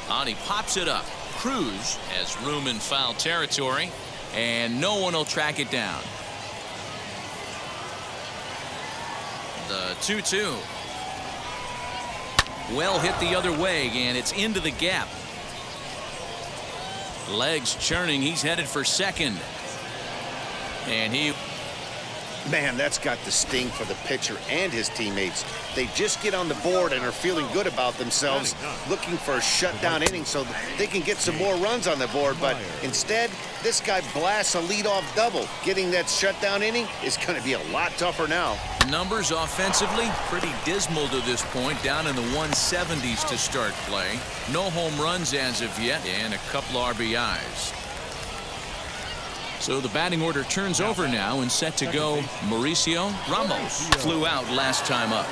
On he pops it up. Cruz has room in foul territory, and no one will track it down. The 2-2. Well hit the other way, and it's into the gap. Legs churning. He's headed for second. And he... Man, that's got the sting for the pitcher and his teammates. They just get on the board and are feeling good about themselves, looking for a shutdown inning so they can get some more runs on the board. But instead, this guy blasts a leadoff double. Getting that shutdown inning is going to be a lot tougher now. Numbers offensively pretty dismal to this point, down in the 170s to start play. No home runs as of yet, and a couple RBIs. So the batting order turns over now and set to go. Mauricio Ramos flew out last time up.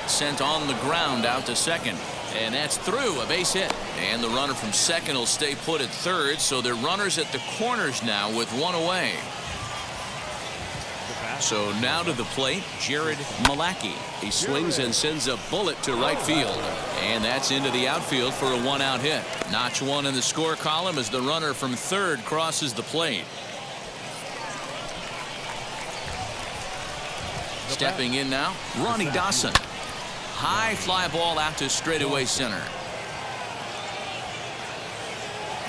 Sent on the ground out to second. And that's through, a base hit. And the runner from second will stay put at third. So they're runners at the corners now with 1 away. So now to the plate, Jared Malaki. He swings and sends a bullet to right field. And that's into the outfield for a 1-out hit. Notch 1 in the score column as the runner from third crosses the plate. Stepping in now, Ronnie Dawson. High fly ball out to straightaway center.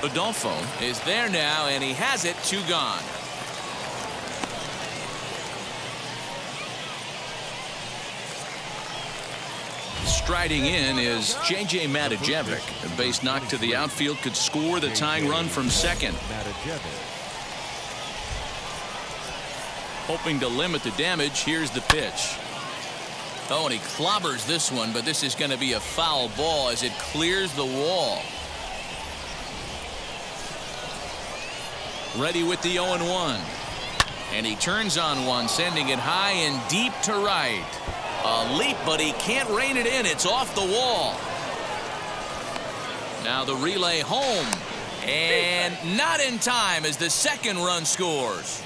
Adolfo is there now, and he has it. 2 gone. Striding in is J.J. Matijevic. A base knock to the outfield could score the tying run from second. Hoping to limit the damage, here's the pitch. Oh, and he clobbers this one, but this is going to be a foul ball as it clears the wall. Ready with the 0-1. And he turns on one, sending it high and deep to right. A leap, but he can't rein it in. It's off the wall. Now the relay home. And not in time as the second run scores.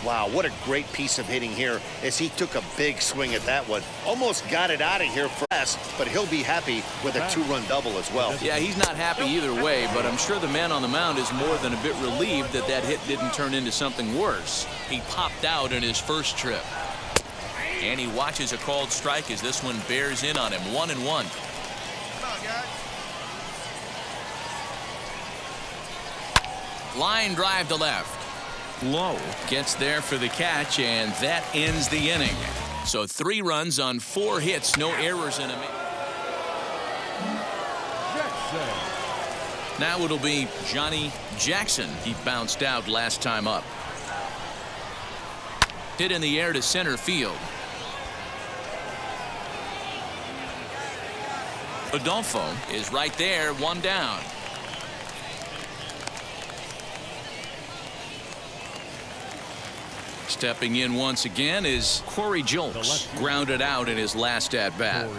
Wow, what a great piece of hitting here as he took a big swing at that one. Almost got it out of here fast, but he'll be happy with a 2-run double as well. Yeah, he's not happy either way, but I'm sure the man on the mound is more than a bit relieved that that hit didn't turn into something worse. He popped out in his first trip. And he watches a called strike as this one bears in on him. 1-1. Come on, guys. Line drive to left. Low gets there for the catch, and that ends the inning. So 3 runs on 4 hits, no errors in him. Now it'll be Johnny Jackson. He bounced out last time up. Hit in the air to center field. Adolfo is right there, 1 down. Stepping in once again is Corey Julks, grounded out in his last at bat.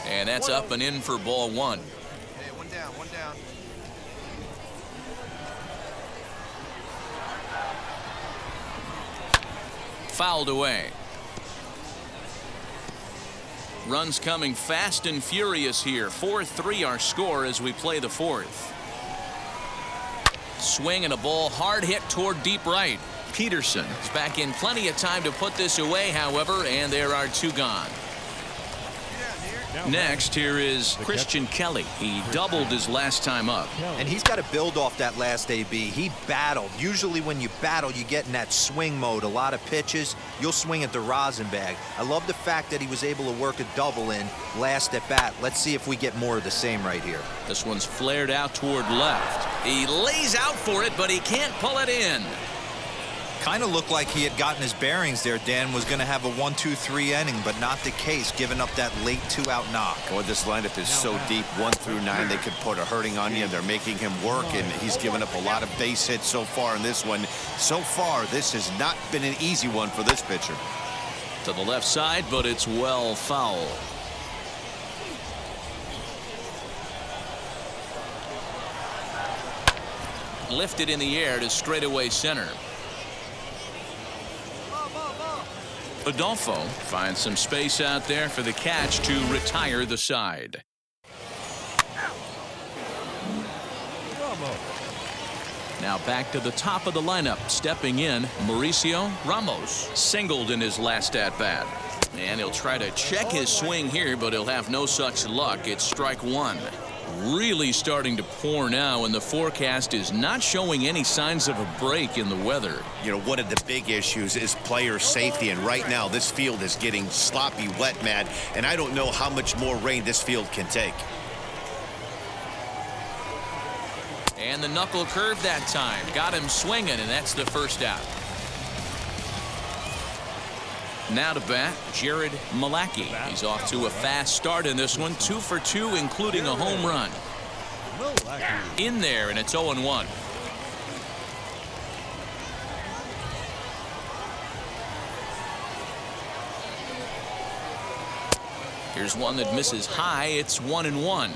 And that's up and in for ball 1. Hey, 1 down, 1 down. Fouled away. Runs coming fast and furious here. 4-3 our score as we play the 4th. Swing and a ball hard hit toward deep right. Peterson is back in plenty of time to put this away, however, and there are 2 gone. Next, here is Christian Kelly. He doubled his last time up. And he's got to build off that last AB. He battled. Usually when you battle, you get in that swing mode. A lot of pitches, you'll swing at the rosin bag. I love the fact that he was able to work a double in last at bat. Let's see if we get more of the same right here. This one's flared out toward left. He lays out for it, but he can't pull it in. Kind of looked like he had gotten his bearings there. Dan was going to have a 1-2-3 inning, but not the case, giving up that late 2-out knock. Boy, this lineup is so deep, 1 through 9. They could put a hurting on you. They're making him work, and he's given up a lot of base hits so far in this one. So far, this has not been an easy one for this pitcher. To the left side, but it's well foul. Lifted in the air to straightaway center. Adolfo finds some space out there for the catch to retire the side. Now back to the top of the lineup. Stepping in, Mauricio Ramos. Singled in his last at-bat. And he'll try to check his swing here, but he'll have no such luck. It's strike 1. Really starting to pour now, and the forecast is not showing any signs of a break in the weather. You know, one of the big issues is player safety, and right now this field is getting sloppy wet, Matt, and I don't know how much more rain this field can take. And the knuckle curve that time. Got him swinging, and that's the first out. Now to bat, Jared Malaki. He's off to a fast start in this one. 2 for 2, including a home run. In there, and it's 0-1. Here's one that misses high. It's 1-1.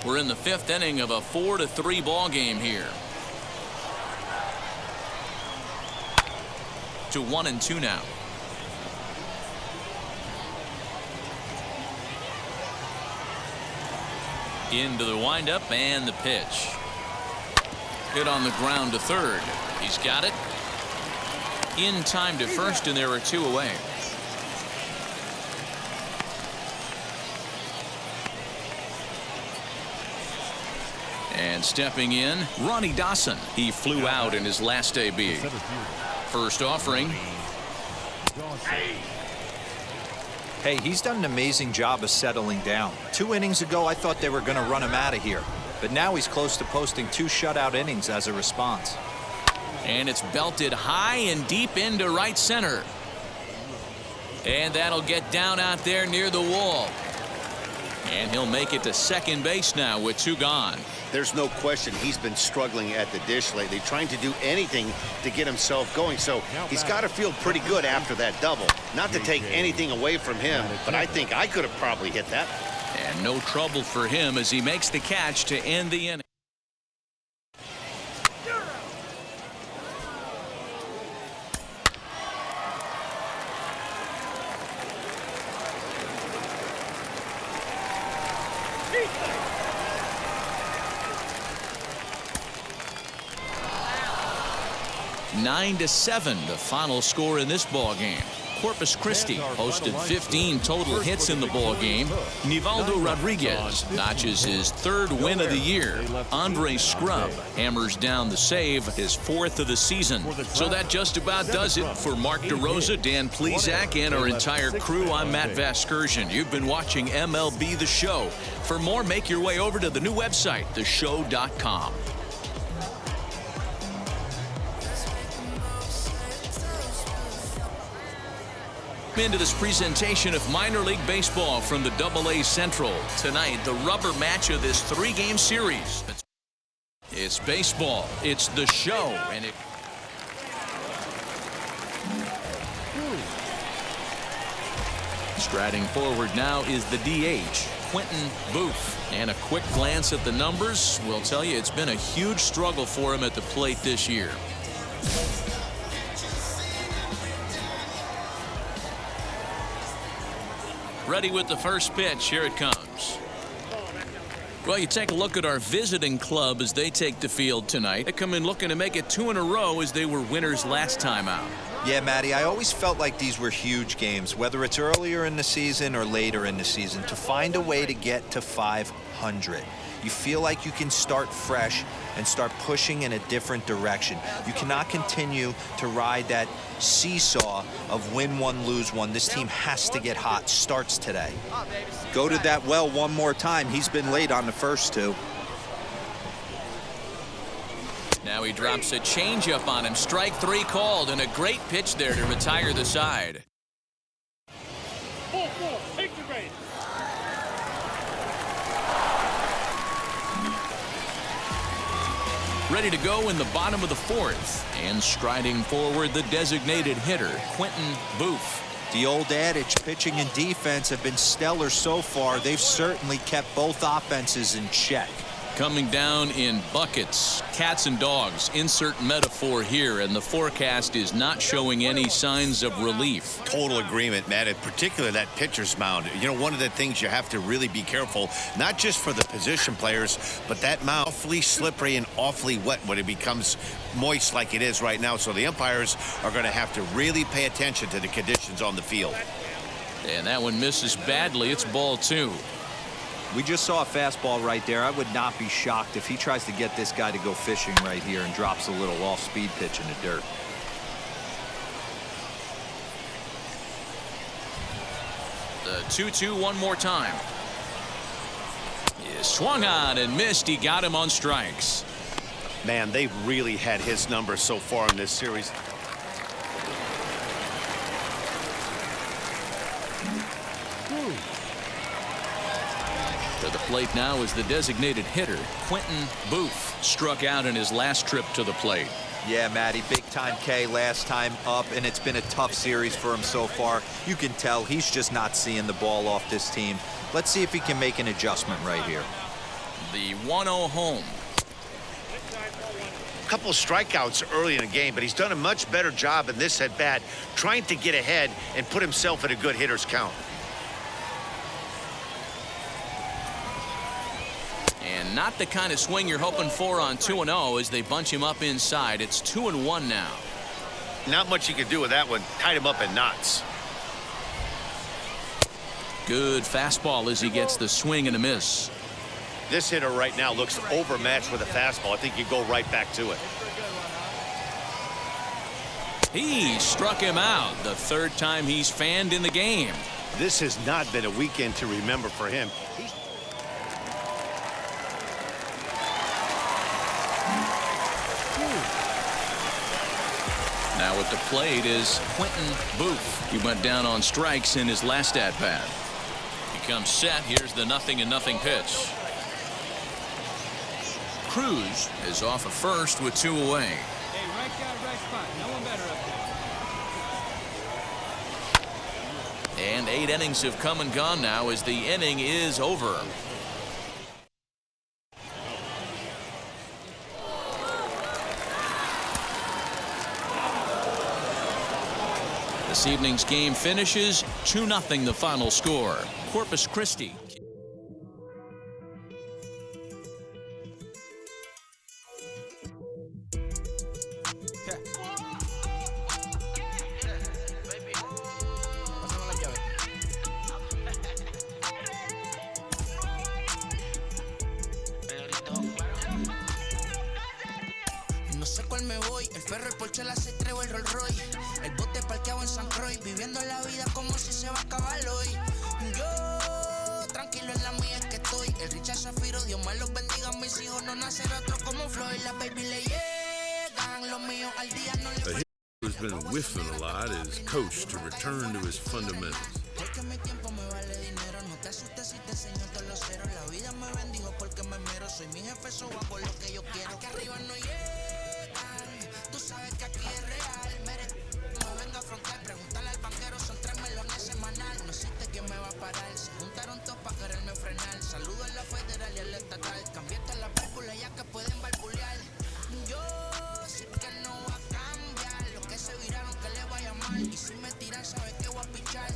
We're in the 5th inning of a 4-3 ball game here. to 1-2 now. Into the windup and the pitch. Hit on the ground to third. He's got it. In time to first, and there are 2 away. And stepping in, Ronnie Dawson. He flew out in his last AB. First offering. Hey, he's done an amazing job of settling down. 2 innings ago, I thought they were going to run him out of here. But now he's close to posting 2 shutout innings as a response. And it's belted high and deep into right center. And that'll get down out there near the wall. And he'll make it to second base now with 2 gone. There's no question he's been struggling at the dish lately, trying to do anything to get himself going. So he's got to feel pretty good after that double. Not to take anything away from him, but I think I could have probably hit that. And no trouble for him as he makes the catch to end the inning. Nine to 7, the final score in this ball game. Corpus Christi posted 15 total hits in the ball game. Nivaldo Rodriguez notches his 3rd win of the year. Andre Scrub hammers down the save, his 4th of the season. So that just about does it for Mark DeRosa, Dan Plesac, and our entire crew. I'm Matt Vasgersian. You've been watching MLB The Show. For more, make your way over to the new website, theshow.com. Into this presentation of minor league baseball from the AA Central. Tonight, the rubber match of this 3-game series. It's baseball. It's the show. And striding forward now is the DH, Quentin Booth. And a quick glance at the numbers will tell you it's been a huge struggle for him at the plate this year. Ready with the first pitch. Here it comes. Well, you take a look at our visiting club as they take the field tonight. They come in looking to make it 2 in a row as they were winners last time out. Yeah, Matty, I always felt like these were huge games, whether it's earlier in the season or later in the season, to find a way to get to 500. You feel like you can start fresh and start pushing in a different direction. You cannot continue to ride that seesaw of win one, lose one. This team has to get hot. Starts today. Go to that well one more time. He's been late on the first 2. Now he drops a changeup on him. Strike 3 called, and a great pitch there to retire the side. Take the base. Ready to go in the bottom of the 4th. And striding forward, the designated hitter, Quentin Booth. The old adage, pitching and defense have been stellar so far. They've certainly kept both offenses in check. Coming down in buckets, cats and dogs, insert metaphor here, and the forecast is not showing any signs of relief. Total agreement, Matt, in particular that pitcher's mound. You know, one of the things you have to really be careful, not just for the position players, but that mound awfully slippery and awfully wet when it becomes moist like it is right now. So the umpires are going to have to really pay attention to the conditions on the field. And that one misses badly. It's ball 2. We just saw a fastball right there. I would not be shocked if he tries to get this guy to go fishing right here and drops a little off-speed pitch in the dirt. The 2-2 one more time. He swung on and missed. He got him on strikes. Man, they've really had his number so far in this series. To the plate now is the designated hitter, Quentin Booth. Struck out in his last trip to the plate. Yeah, Matty, big-time K last time up, and it's been a tough series for him so far. You can tell he's just not seeing the ball off this team. Let's see if he can make an adjustment right here. The 1-0 home. couple strikeouts early in the game, but he's done a much better job in this at-bat trying to get ahead and put himself at a good hitter's count. And not the kind of swing you're hoping for on 2-0 as they bunch him up inside. It's 2-1 now. Not much you can do with that one. Tied him up in knots. Good fastball as he gets the swing and a miss. This hitter right now looks overmatched with a fastball. I think you go right back to it. He struck him out the third time he's fanned in the game. This has not been a weekend to remember for him. Now at the plate is Quentin Booth. He went down on strikes in his last at-bat. He comes set. Here's the 0-0 pitch. Cruz is off of first with 2 away. Hey, right guy, right spot. No one better up there. And 8 innings have come and gone now as the inning is over. This evening's game finishes 2-0 the final score. Corpus Christi. No sé cuál me voy, el ferro, el Porsche, la 6 o el Rolls Royce. El bote parqueado en San Croix, viviendo la vida como si se va a acabar hoy. Yo, tranquilo en la mía es que estoy. El Richard Zafiro, Dios me los bendiga, mis hijos no nacer otro como Floyd. Las baby le llegan, los míos al día no le faltan. Who's been whiffing a lot is coach to return to his fundamentals. Porque mi tiempo me vale dinero, no te asustes si te enseño todos los ceros. La vida me bendijo porque me mero, soy mi jefe, so hago lo que yo quiero. Aquí arriba no llegan, tú sabes que aquí es real. Mere, me venga a frontear, pregúntale al banquero, son 3 melones semanal. No existe quien me va a parar, se juntaron todos para quererme frenar. Saludo a la federal y a la estatal, cambié todas las válvulas ya que pueden barbulear. Yo sé que no va a cambiar, los que se viraron que le vaya mal. Y si me tiran sabes que voy a pichar.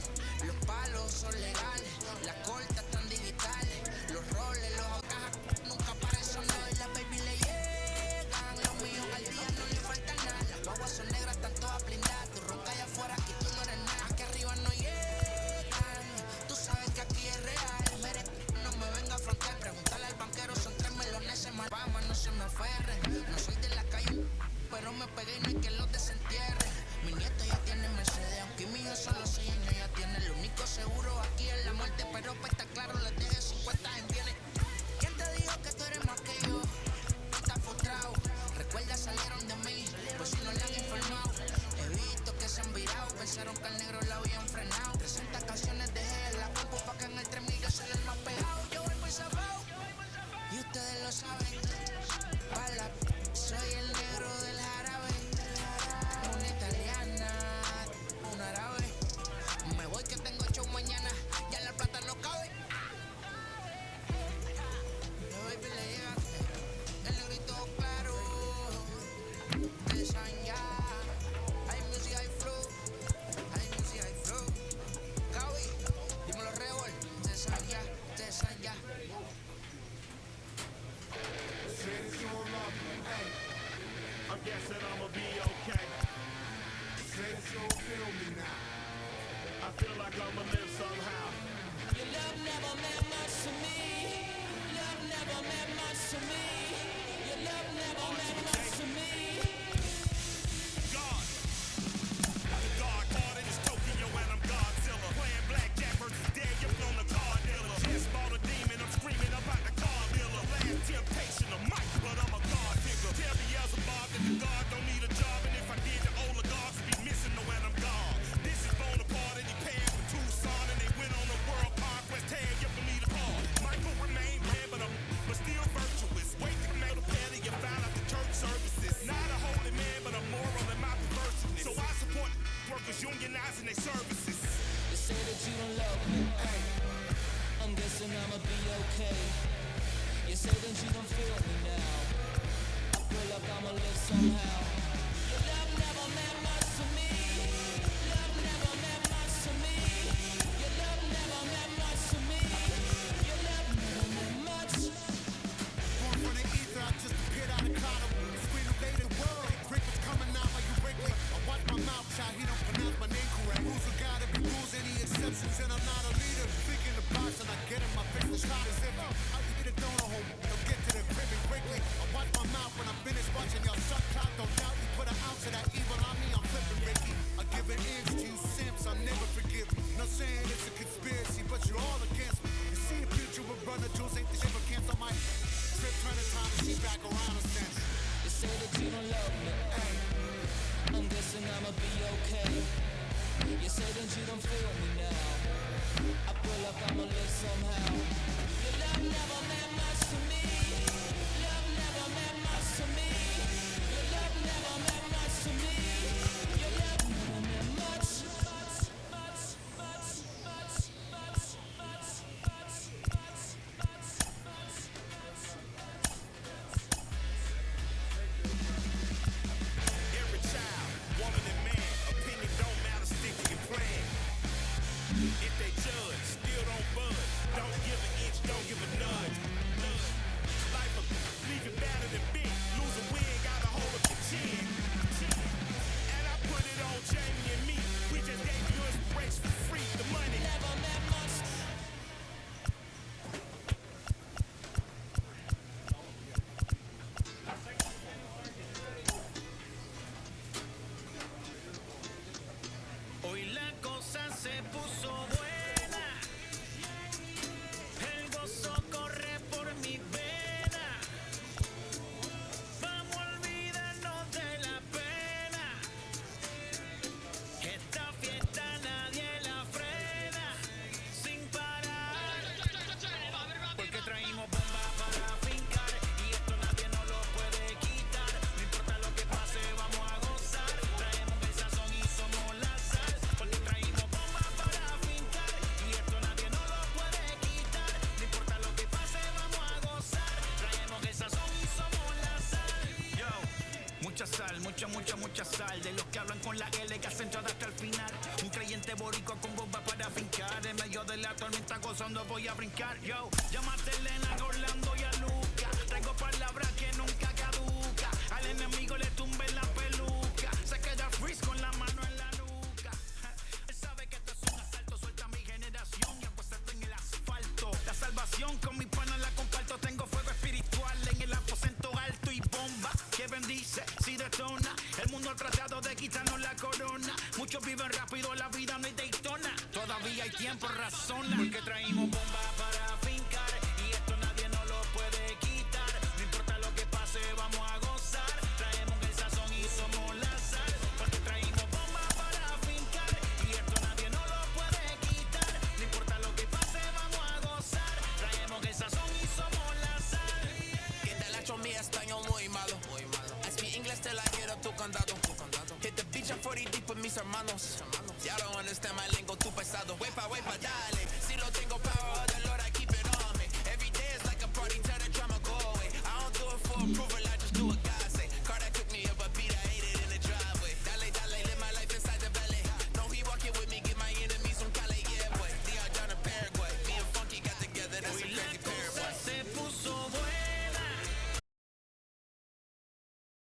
Los palos son legales, las cortas están digitales. Los roles, los cajas nunca paran sonar. Y las baby le llegan, los míos al día no le falta nada. Las guaguas son negras, están todas blindadas. Tu ronca allá afuera y tú no eres nada. Aquí arriba no llegan, tú sabes que aquí es real. Mere, no me venga a frontear, pregúntale al banquero, son 3 melones semanal. Vamos, no se me aferren, no soy de la calle, pero me pegué y no hay quien los desentierre. Mi nieto ya tiene Mercedes, aunque mi hijo solo 6 años ya tiene. Lo único seguro aquí es la muerte, pero para estar claro les deje 50 en bienes. ¿Quién te dijo que tú eres más que yo? Tú estás frustrado, recuerda salieron de mí, pues si no le han informado. He visto que se han virado, pensaron que al negro la habían frenado. 300 canciones dejé en la compu pa' que en el 3000 yo soy el más pegado. Yo voy por zafao, y ustedes lo saben. Pala, soy el negro del jarabe. Una italiana, un árabe. Me voy que tengo show mañana, ya la plata no cabe. La baby le llega, el negrito claro. De Sanya, hay music, hay flow. Hay music, hay flow. Cabi, dímelo Rebol. De Sanya, de Sanya. I guess that I'ma be okay. Say so, feel me now. I feel like I'ma live somehow. Your love never meant much to me. Love never meant much to me. Your love never meant much to me. God caught in this Tokyo and I'm Godzilla. Playing blackjack versus dead, you're on the card dealer. Just bought a demon, I'm screaming about the car dealer. Last temptation of Mike, but I'm a God figure. Tell me as a Bob that the God don't need a job, and if I did, the oligarchs be missing the when I'm gone. This is Bonaparte and he paired with Tucson, and they went on a world conquest. Tag, you can need a car. Michael remained mad, but still virtuous. Wait to make a penny, you found out the church services. Not a holy man, but a moral in my perverseness. So I support workers unionizing their services. You say that you don't love me, hey. I'm guessing I'ma be okay. You say that you don't feel me now. I feel like I'ma live somehow. Your love never meant much to me. Love never meant much to me. Your love never meant much to me. Your love never meant much. Born from the ether, I just appeared out of cloud. Screen away the world. Rick was coming out like you Wrigley. I watch my mouth, child, he don't pronounce my name correct. Rules are gotta be rules, any exceptions, and I'm not a leader. Think in the box and I get in my face, the shot is iffy. I'll eat a donut hole, don't get to the crib and quickly. I watch my mouth when I'm finished watching y'all suck cock. Don't doubt you put an ounce of that evil on me, I'm flipping Ricky. I give an inch to you simps, I'll never forgive you. No saying it's a conspiracy, but you're all against me. You see the future with brother Jules, ain't the shit but cancel my trip, turn the time machine back around a sense. You say that you don't love me. I'm guessing I'ma be okay. You say that you don't feel me now. I feel like I'ma live somehow. Your love never meant much to me. Love never meant much to me. Your love never meant much to me. Your love never meant much. Every child, woman and man, opinion don't matter, stick to your plan. If they judge, still don't budge. Don't give an inch, don't give a nudge. Life will leave you battered and bent. Lose a win, gotta hold up your chin. And I put it on Jamie and me. We just gave you inspiration for free. The money Never meant much. Hoy la cosa se puso buena. El gozo corre por mi vena. Vamos a olvidarnos de la pena. Esta fiesta nadie la frena. Sin parar. Porque traímos bomba para fincar. Y esto nadie nos lo puede quitar. No importa lo que pase, vamos a gozar. Traemos el sazón y somos la sal. Porque traímos bomba para fincar. Y esto nadie nos lo puede quitar. No importa lo que pase, vamos a gozar. Traemos el sazón y somos la sal. Yo, mucha sal, mucha sal. De los que hablan con la L que hacen todo hasta el final. Un creyente boricua con bomba para fincar. En medio de la tormenta gozando voy a brincar. Yo, llámate a Elena, a Orlando y a Luca. Traigo palabras que nunca caduca. Al enemigo le tumbe la peluca. Se queda freeze con la mano en la nuca. Él sabe que esto es un asalto. Suelta mi generación y apuéstate en el asfalto. La salvación con mi pana la comparto. Tengo fuego espiritual en el aposento alto y bomba que bendice si detona. El mundo ha tratado de quitarnos la corona. Muchos viven rápido, la vida no es Daytona. Todavía hay tiempo, razona. Porque traímos bomba para fincar. Y esto nadie nos lo puede quitar. No importa lo que pase, vamos a gozar. Traemos el sazón y somos la sal. Porque traímos bomba para fincar. Y esto nadie nos lo puede quitar. No importa lo que pase, vamos a gozar. Traemos el sazón y somos la sal. Que te la hecho mi español muy malo. I speak English till I get up tu condado. Hit the beach at 40 deep with mis hermanos. Y'all don't understand my lingo, too pesado. Wepa, dale. Si lo tengo power of the Lord, I keep it on me. Every day is like a party, tell the drama go away. I don't do it for approval, I just do what God say. Car that cooked me up a beat, I ate it in the driveway. Dale, live my life inside the valley. No, he walking with me, get my enemies from Cali, yeah, boy. DR down to Paraguay. Me and Funky got together, that's a crazy pair.